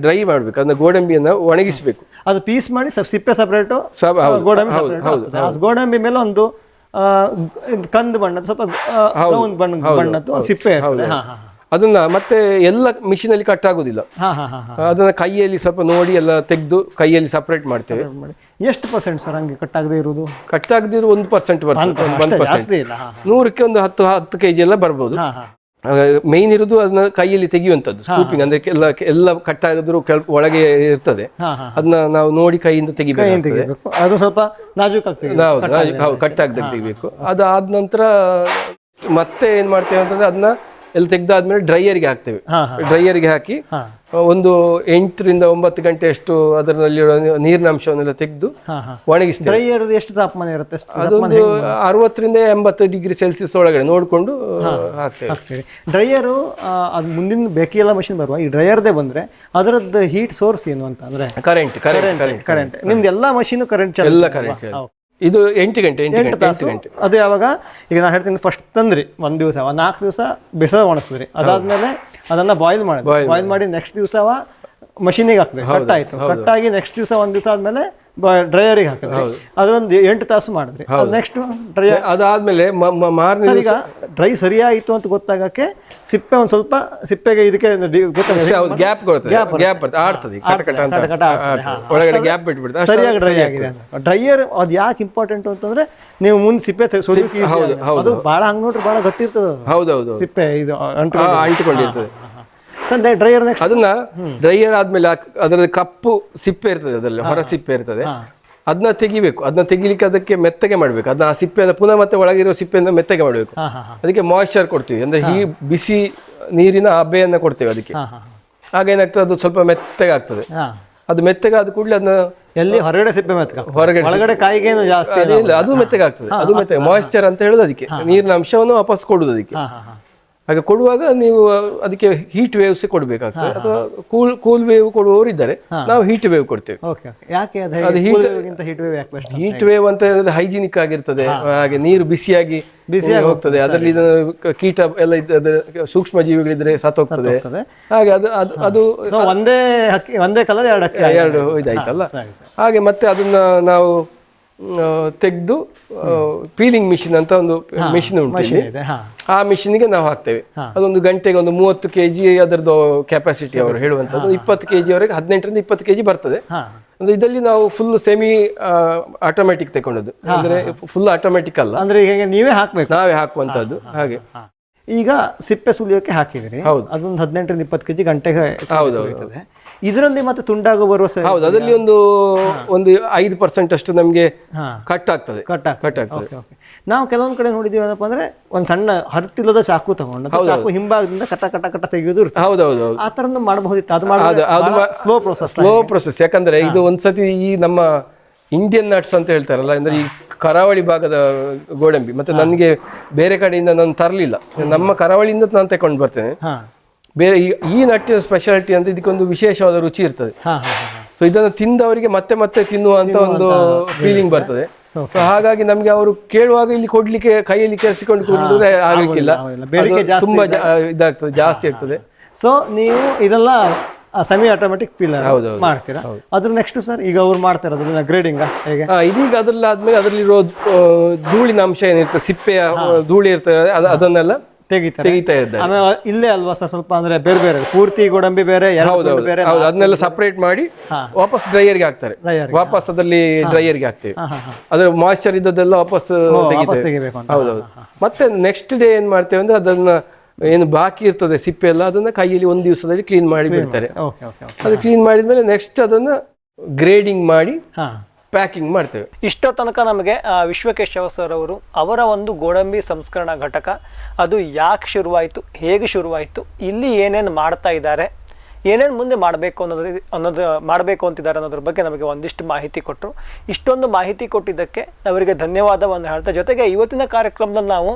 ಡ್ರೈ ಮಾಡ್ಬೇಕು. ಅದನ್ನ ಗೋಡಂಬಿಯನ್ನ ಒಣಗಿಸ್ಬೇಕು. ಅದು ಪೀಸ್ ಮಾಡಿ ಸಿಪ್ಪೆ ಸಪರೇಟು, ಗೋಡಂಬಿ ಮೇಲೆ ಒಂದು ಕಂದು ಬಣ್ಣದ ಸ್ವಲ್ಪ ಬಣ್ಣದ್ದು ಸಿಪ್ಪೆ ಇರ್ತದೆ. ಅದನ್ನ ಮತ್ತೆ ಎಲ್ಲ ಮಿಷಿನ್ ಅಲ್ಲಿ ಕಟ್ ಆಗುದಿಲ್ಲ. ಅದನ್ನ ಕೈಯಲ್ಲಿ ಸ್ವಲ್ಪ ನೋಡಿ ಎಲ್ಲ ತೆಗೆದು ಕೈಯಲ್ಲಿ ಸಪರೇಟ್ ಮಾಡ್ತೇವೆ. ಎಷ್ಟು ಪರ್ಸೆಂಟ್ ಸರ್ ಹಂಗೆ ಕಟ್ ಆಗದೆ ಇರುವುದು? ಕಟ್ ಆಗದಿರೋ 1% ಬರ್ತದೆ. 1%. 100ಕ್ಕೆ ಒಂದು 10 kg ಎಲ್ಲ ಬರ್ಬೋದು. ಮೇನ್ ಇರುವುದು ಅದನ್ನ ಕೈಯಲ್ಲಿ ತೆಗೆಯುವಂಥದ್ದು, ಸ್ಕೂಪಿಂಗ್ ಅಂದ್ರೆ ಎಲ್ಲ ಕಟ್ ಆಗಿದ್ರು ಒಳಗೆ ಇರ್ತದೆ. ಅದನ್ನ ನಾವು ನೋಡಿ ಕೈಯಿಂದ ತೆಗಿಬೇಕು. ಅದು ಸ್ವಲ್ಪ ನಾಜೂಕ್ ಆಗ್ತದೆ. ಹೌದು, ಕಟ್ ಆಗದಾಗ ತೆಗಿಬೇಕು. ಅದಾದ ನಂತರ ಮತ್ತೆ ಏನ್ ಮಾಡ್ತೇವೆ ಅಂತಂದ್ರೆ ಅದನ್ನ ಎಲ್ಲ ತೆಗ್ದಾದ್ಮೇಲೆ ಡ್ರೈಯರ್ಗೆ ಹಾಕ್ತೇವೆ. ಡ್ರೈಯರ್ಗೆ ಹಾಕಿ ಒಂದು 8 ರಿಂದ 9 ಗಂಟೆ ಅಷ್ಟು ಅದರಲ್ಲಿರೋ ನೀರಿನ ಅಂಶವನ್ನೆಲ್ಲ ತೆಗೆದು ಒಣಗಿಸ್ತೇವೆ. ಡ್ರೈಯರ್ ಎಷ್ಟು ತಾಪಮಾನ ಇರುತ್ತೆ? ಅದೊಂದು 60 ರಿಂದ 80 ಡಿಗ್ರಿ ಸೆಲ್ಸಿಯಸ್ ಒಳಗಡೆ ನೋಡಿಕೊಂಡು ಹಾಕ್ತೇವೆ. ಡ್ರೈಯರು ಅದು ಮುಂದಿನ ಬೇಕಿಯೆಲ್ಲ ಮಷಿನ್ ಬರುವ ಈ ಡ್ರೈಯರ್ದೇ ಬಂದ್ರೆ ಅದರದ್ದು ಹೀಟ್ ಸೋರ್ಸ್ ಏನು ಅಂತ ಅಂದ್ರೆ ಕರೆಂಟ್. ನಿಮ್ದು ಎಲ್ಲಾ ಮಷೀನು ಕರೆಂಟ್ ಎಲ್ಲ ಕರೆಂಟ್. ಇದು 8 ಗಂಟೆ. ಅದು ಯಾವಾಗ ಈಗ ನಾನು ಹೇಳ್ತೀನಿ, ಫಸ್ಟ್ ತಂದ್ರಿ ಒಂದ್ ದಿವಸ 4 ದಿವಸ ಬಿಸಿಲ ಒಣಗಿಸಿದ್ರಿ. ಅದಾದ್ಮೇಲೆ ಅದನ್ನ ಬಾಯ್ಲ್ ಮಾಡಿ ನೆಕ್ಸ್ಟ್ ದಿವಸ ಮಷೀನಿಗೆ ಹಾಕಿದ್ರಿ. ಕಟ್ ಆಗಿ ನೆಕ್ಸ್ಟ್ ದಿವಸ ಒಂದ್ ದಿವಸ ಆದ್ಮೇಲೆ ಡ್ರೈಯರಿಗೆ ಹಾಕಿದ್ರಿ. ಅದೊಂದು 8 ತಾಸು ಮಾಡಿದ್ರಿ. ನೆಕ್ಸ್ಟ್ ಡ್ರೈಯರ್ ಅದಾದ್ಮೇಲೆ ಈಗ ಡ್ರೈ ಸರಿಯಾಯಿತು ಅಂತ ಗೊತ್ತಾಗಕ್ಕೆ ಸಿಪ್ಪೆ ಒಂದ್ ಸ್ವಲ್ಪ ಸಿಪ್ಪೆಗೆ ಇದಕ್ಕೆ ಗ್ಯಾಪ್ ಒಳಗಡೆ ಗ್ಯಾಪ್ ಬಿಟ್ಬಿಡ್ತಾರೆ. ಸರಿಯಾಗಿ ಡ್ರೈ ಆಗಿದೆ. ಡ್ರೈಯರ್ ಅದು ಯಾಕೆ ಇಂಪಾರ್ಟೆಂಟ್ ಅಂತಂದ್ರೆ ನೀವು ಮುಂದೆ ಸಿಪ್ಪೆ ಅದು ಬಹಳ ಹಂಗ್ ನೋಡ್ರಿ ಬಹಳ ಗಟ್ಟಿ ಇರ್ತದೆ. ಹೌದೌದು, ಸಿಪ್ಪೆ ಇದು ಅಂಟಿಕೊಂಡಿರ್ತದೆ. ಡ್ರೈಯರ್ ನೆಕ್ಸ್ಟ್ ಅದನ್ನ ಡ್ರೈಯರ್ ಆದ್ಮೇಲೆ ಅದರ ಕಪ್ಪು ಸಿಪ್ಪೆ ಇರ್ತದೆ, ಅದರಲ್ಲಿ ಹೊರ ಸಿಪ್ಪೆ ಇರ್ತದೆ. ಅದನ್ನ ತೆಗಿಬೇಕು. ಅದನ್ನ ತೆಗಿಲಿಕ್ಕೆ ಅದಕ್ಕೆ ಮೆತ್ತಗೆ ಮಾಡ್ಬೇಕು. ಅದನ್ನ ಆ ಸಿಪ್ಪೆಯನ್ನು ಪುನಃ ಮತ್ತೆ ಒಳಗಿರೋ ಸಿಪ್ಪೆಯಿಂದ ಮೆತ್ತಗೆ ಮಾಡ್ಬೇಕು. ಅದಕ್ಕೆ ಮಾಯಿಶ್ಚರ್ ಕೊಡ್ತೀವಿ, ಅಂದ್ರೆ ಈ ಬಿಸಿ ನೀರಿನ ಹಬೆಯನ್ನ ಕೊಡ್ತೇವೆ ಅದಕ್ಕೆ. ಆಗೇನಾಗ್ತದೆ, ಅದು ಸ್ವಲ್ಪ ಮೆತ್ತಗೆ ಆಗ್ತದೆ. ಅದು ಮೆತ್ತಗೆ ಆದ ಕೂಡಲೇ ಅದನ್ನ ಎಲ್ಲಿ ಹೊರಗಡೆ ಸಿಪ್ಪೆ ಹೊರಗಡೆ ಕಾಯಿಗೇನು ಜಾಸ್ತಿ ಇಲ್ಲ, ಅದು ಮೆತ್ತಗೆ ಆಗ್ತದೆ. ಅದು ಮೆತ್ತಗೆ ಮಾಯಿಶ್ಚರ್ ಅಂತ ಹೇಳೋದು ಅದಕ್ಕೆ. ನೀರಿನ ಅಂಶವನ್ನು ವಾಪಸ್ ಕೊಡುದು ಅದಕ್ಕೆ. ಹಾಗೆ ಕೊಡುವಾಗ ನೀವು ಅದಕ್ಕೆ ಹೀಟ್ ವೇವ್ಸ್ ಕೊಡಬೇಕಾಗ್ತದೆ. ಅಥವಾ ಕೂಲ್ ವೇವ್ ಕೊಡುವವರು ಇದ್ದಾರೆ, ನಾವು ಹೀಟ್ ವೇವ್ ಕೊಡ್ತೇವೆ. ಅದು ಹೀಟ್ ವೇವ್ ಅಂತ ಹೇಳಿದ್ರೆ ಹೈಜಿನಿಕ್ ಆಗಿರ್ತದೆ. ಹಾಗೆ ನೀರು ಬಿಸಿಯಾಗಿ ಹೋಗ್ತದೆ. ಅದರಲ್ಲಿ ಕೀಟ ಎಲ್ಲ ಸೂಕ್ಷ್ಮ ಜೀವಿಗಳಿದ್ರೆ ಸತ್ತೋಗ್ತದೆ. ಹಾಗೆ ಅದು ಒಂದೇ ಕಲರ್ ಎರಡು ಇದಾಯ್ತಲ್ಲ. ಹಾಗೆ ಮತ್ತೆ ಅದನ್ನ ನಾವು ತೆಗೆದು ಪೀಲಿಂಗ್ ಮಿಷಿನ್ ಅಂತ ಒಂದು ಮಿಷಿನ್ ಉಂಟು, ಆ ಮಿಷಿನ್ಗೆ ನಾವು ಹಾಕ್ತೇವೆ. ಅದೊಂದು ಗಂಟೆಗೆ ಒಂದು 30 kg ಅದರದ್ದು ಕೆಪಾಸಿಟಿ ಅವರು ಹೇಳುವಂಥದ್ದು. 20 kg ವರೆಗೆ 18 ರಿಂದ 20 kg ಬರ್ತದೆ. ಅಂದ್ರೆ ಇದರಲ್ಲಿ ನಾವು ಫುಲ್ ಸೆಮಿ ಆಟೋಮ್ಯಾಟಿಕ್ ತಗೊಂಡದ್ದು, ಅಂದ್ರೆ ಫುಲ್ ಆಟೋಮ್ಯಾಟಿಕ್ ಅಲ್ಲ, ಅಂದ್ರೆ ಈಗ ನೀವೇ ಹಾಕ್ಬೇಕು, ನಾವೇ ಹಾಕುವಂತದ್ದು. ಹಾಗೆ ಈಗ ಸಿಪ್ಪೆ ಸುಲಿಯೋಕೆ ಹಾಕಿದ್ರಿ, ಅದೊಂದು 18 ರಿಂದ 20 kg ಗಂಟೆಗೆ. ಹೌದೌದು. ಇದರಲ್ಲಿ ಮತ್ತೆ ತುಂಡಾಗೋ ಬರುವ ಹೌದು, ಅದರಲ್ಲಿ ಒಂದು 5% ಅಷ್ಟು ನಮ್ಗೆ ಕಟ್ ಆಗ್ತದೆ. ನಾವು ಕೆಲವೊಂದ್ ಕಡೆ ನೋಡಿದೀವಿ ಏನಪ್ಪ ಅಂದ್ರೆ ಒಂದ್ ಸಣ್ಣ ಹರ್ತಿಲ್ಲದ ಚಾಕು ತಗೊಂಡು ಚಾಕು ಹಿಂಭಾಗದಿಂದ ಕಟ್ಟ ತೆಗೆಯೋದು ಇರ್ತದೆ. ಹೌದೌದು, ಆ ತರದ್ದು ಮಾಡಬಹುದಿತ್ತು. ಅದು ಸ್ಲೋ ಪ್ರೊಸೆಸ್. ಯಾಕಂದ್ರೆ ಇದು ಒಂದ್ಸತಿ ಈ ನಮ್ಮ ಇಂಡಿಯನ್ ನಟ್ಸ್ ಅಂತ ಹೇಳ್ತಾರಲ್ಲ, ಅಂದ್ರೆ ಈ ಕರಾವಳಿ ಭಾಗದ ಗೋಡಂಬಿ, ಮತ್ತೆ ನನಗೆ ಬೇರೆ ಕಡೆಯಿಂದ ನಾನು ತರಲಿಲ್ಲ, ನಮ್ಮ ಕರಾವಳಿಯಿಂದ ನಾನು ತಕೊಂಡು ಬರ್ತೇನೆ. ಬೇರೆ ಈ ನಟ್ಟಿನ ಸ್ಪೆಷಾಲಿಟಿ ಅಂತ ಇದಕ್ಕೊಂದು ವಿಶೇಷವಾದ ರುಚಿ ಇರ್ತದೆ. ಸೊ ಇದನ್ನು ತಿಂದವರಿಗೆ ಮತ್ತೆ ಮತ್ತೆ ತಿನ್ನುವಂತ ಒಂದು ಫೀಲಿಂಗ್ ಬರ್ತದೆ. ಸೊ ಹಾಗಾಗಿ ನಮ್ಗೆ ಅವರು ಕೇಳುವಾಗ ಇಲ್ಲಿ ಕೊಡ್ಲಿಕ್ಕೆ ಕೈಯಲ್ಲಿ ಕೆರೆಸಿಕೊಂಡು ಕೂಡಿದ್ರೆ ಆಗಲಿಕ್ಕಿಲ್ಲ, ತುಂಬಾ ಇದಾಗ್ತದೆ, ಜಾಸ್ತಿ ಆಗ್ತದೆ. ಸೊ ನೀವು ಇದೆಲ್ಲ ಸೆಮಿ ಆಟೋಮೆಟಿಕ್ ಪೀಲರ್ ಮಾಡ್ತೀರಾ. ಅದ್ರ ನೆಕ್ಸ್ಟ್ ಸರ್ ಈಗ ಅವ್ರು ಮಾಡ್ತಾರೆ ಅದನ್ನ ಗ್ರೇಡಿಂಗ್ ಹೇಗೆ? ಇದೀಗ ಅದ್ರಲ್ಲಿ ಆದ್ಮೇಲೆ ಅದರಲ್ಲಿರೋ ಧೂಳಿನ ಅಂಶ ಏನಿರ್ತದೆ, ಸಿಪ್ಪೆಯ ಧೂಳಿ ಇರ್ತದೆ, ಅದನ್ನೆಲ್ಲ ತೆಗಿತಾ ಇದ್ದಾರೆ. ಆಮೇಲೆ ಇಲ್ಲೇ ಅಲ್ವಾ ಸರ್ ಸ್ವಲ್ಪ ಅಂದ್ರೆ ಬೇರೆ ಬೇರೆ ಪೂರ್ತಿ ಗೋಡಂಬಿ ಬೇರೆ, ಬೇರೆ ಅದನ್ನೆಲ್ಲ ಸಪರೇಟ್ ಮಾಡಿ ವಾಪಸ್ ಡ್ರೈಯರ್ಗೆ ಹಾಕ್ತಾರೆ. ವಾಪಸ್ ಅದರಲ್ಲಿ ಡ್ರೈಯರ್ಗೆ ಹಾಕ್ತೇವೆ. ಅದ್ರ ಮಾಯಿಶ್ಚರ್ ಇದ್ದದೆಲ್ಲ ವಾಪಸ್ ತೆಗಿಬೇಕು. ಹೌದೌದು. ಮತ್ತೆ ನೆಕ್ಸ್ಟ್ ಡೇ ಏನ್ ಮಾಡ್ತೇವೆ ಅಂದ್ರೆ ಅದನ್ನ ಏನು ಬಾಕಿ ಇರ್ತದೆ ಸಿಪ್ಪೆ ಎಲ್ಲ, ಅದನ್ನ ಕೈಯಲ್ಲಿ ಒಂದು ದಿವಸದಲ್ಲಿ ಕ್ಲೀನ್ ಮಾಡಿ ಬಿಡ್ತಾರೆ. ಅದು ಕ್ಲೀನ್ ಮಾಡಿದ್ಮೇಲೆ ನೆಕ್ಸ್ಟ್ ಅದನ್ನ ಗ್ರೇಡಿಂಗ್ ಮಾಡಿ ಪ್ಯಾಕಿಂಗ್ ಮಾಡ್ತೇವೆ. ಇಷ್ಟೋ ತನಕ ನಮಗೆ ವಿಶ್ವಕೇಶವ ಸರ್ ಅವರು ಅವರ ಒಂದು ಗೋಡಂಬಿ ಸಂಸ್ಕರಣಾ ಘಟಕ ಅದು ಯಾಕೆ ಶುರುವಾಯಿತು, ಹೇಗೆ ಶುರುವಾಯಿತು, ಇಲ್ಲಿ ಏನೇನು ಮಾಡ್ತಾ ಇದ್ದಾರೆ, ಏನೇನು ಮುಂದೆ ಮಾಡಬೇಕು ಮಾಡಬೇಕು ಅಂತಿದ್ದಾರೆ ಅನ್ನೋದ್ರ ಬಗ್ಗೆ ನಮಗೆ ಒಂದಿಷ್ಟು ಮಾಹಿತಿ ಕೊಟ್ಟರು. ಇಷ್ಟೊಂದು ಮಾಹಿತಿ ಕೊಟ್ಟಿದ್ದಕ್ಕೆ ಅವರಿಗೆ ಧನ್ಯವಾದವನ್ನು ಹೇಳ್ತಾ, ಜೊತೆಗೆ ಇವತ್ತಿನ ಕಾರ್ಯಕ್ರಮದಲ್ಲಿ ನಾವು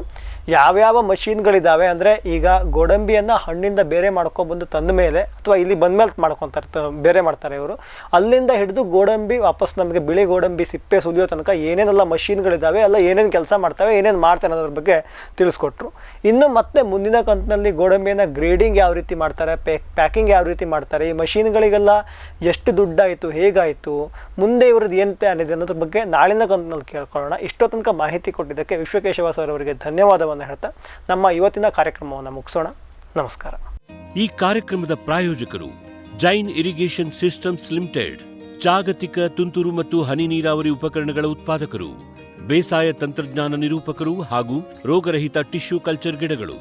ಯಾವ್ಯಾವ ಮಷೀನ್ಗಳಿದ್ದಾವೆ, ಅಂದರೆ ಈಗ ಗೋಡಂಬಿಯನ್ನು ಹಣ್ಣಿಂದ ಬೇರೆ ಮಾಡ್ಕೊಬಂದು ತಂದ ಮೇಲೆ ಅಥವಾ ಇಲ್ಲಿ ಬಂದಮೇಲೆ ಮಾಡ್ಕೊತಾರೆ, ಬೇರೆ ಮಾಡ್ತಾರೆ ಇವರು, ಅಲ್ಲಿಂದ ಹಿಡಿದು ಗೋಡಂಬಿ ವಾಪಸ್ ನಮಗೆ ಬಿಳಿ ಗೋಡಂಬಿ ಸಿಪ್ಪೆ ಸುಲಿಯೋ ತನಕ ಏನೇನೆಲ್ಲ ಮಷೀನ್ಗಳಿದ್ದಾವೆ, ಎಲ್ಲ ಏನೇನು ಕೆಲಸ ಮಾಡ್ತವೆ, ಏನೇನು ಮಾಡ್ತಾರೆ ಅನ್ನೋದ್ರ ಬಗ್ಗೆ ತಿಳಿಸ್ಕೊಟ್ರು. ಇನ್ನು ಮತ್ತೆ ಮುಂದಿನ ಕಂತಿನಲ್ಲಿ ಗೋಡಂಬಿಯನ್ನು ಗ್ರೇಡಿಂಗ್ ಯಾವ ರೀತಿ ಮಾಡ್ತಾರೆ, ಪ್ಯಾಕಿಂಗ್ ಯಾವ ರೀತಿ ಮಾಡ್ತಾರೆ, ಈ ಮಷೀನ್ಗಳಿಗೆಲ್ಲ ಎಷ್ಟು ದುಡ್ಡಾಯಿತು, ಹೇಗಾಯಿತು, ಮುಂದೆ ಇವ್ರದ್ದು ಏನು ಪ್ಲಾನ್ ಇದೆ ಅನ್ನೋದ್ರ ಬಗ್ಗೆ ನಾಳಿನ ಕಂತಿನಲ್ಲಿ ಕೇಳ್ಕೊಳ್ಳೋಣ. ಇಷ್ಟೋ ತನಕ ಮಾಹಿತಿ ಕೊಟ್ಟಿದ್ದಕ್ಕೆ ವಿಶ್ವಕೇಶವ ಸರ್ ಅವರಿಗೆ ಧನ್ಯವಾದವನ್ನು ಹೇಳ್ತಾ ನಮ್ಮ ಇವತ್ತಿನ ಕಾರ್ಯಕ್ರಮವನ್ನು ಮುಗಿಸೋಣ. ನಮಸ್ಕಾರ. ಈ ಕಾರ್ಯಕ್ರಮದ ಪ್ರಾಯೋಜಕರು ಜೈನ್ ಇರಿಗೇಷನ್ ಸಿಸ್ಟಮ್ಸ್ ಲಿಮಿಟೆಡ್, ಜಾಗತಿಕ ತುಂತುರು ಮತ್ತು ಹನಿ ನೀರಾವರಿ ಉಪಕರಣಗಳ ಉತ್ಪಾದಕರು, ಬೇಸಾಯ ತಂತ್ರಜ್ಞಾನ ನಿರೂಪಕರು ಹಾಗೂ ರೋಗರಹಿತ ಟಿಶ್ಯೂ ಕಲ್ಚರ್ ಗಿಡಗಳು.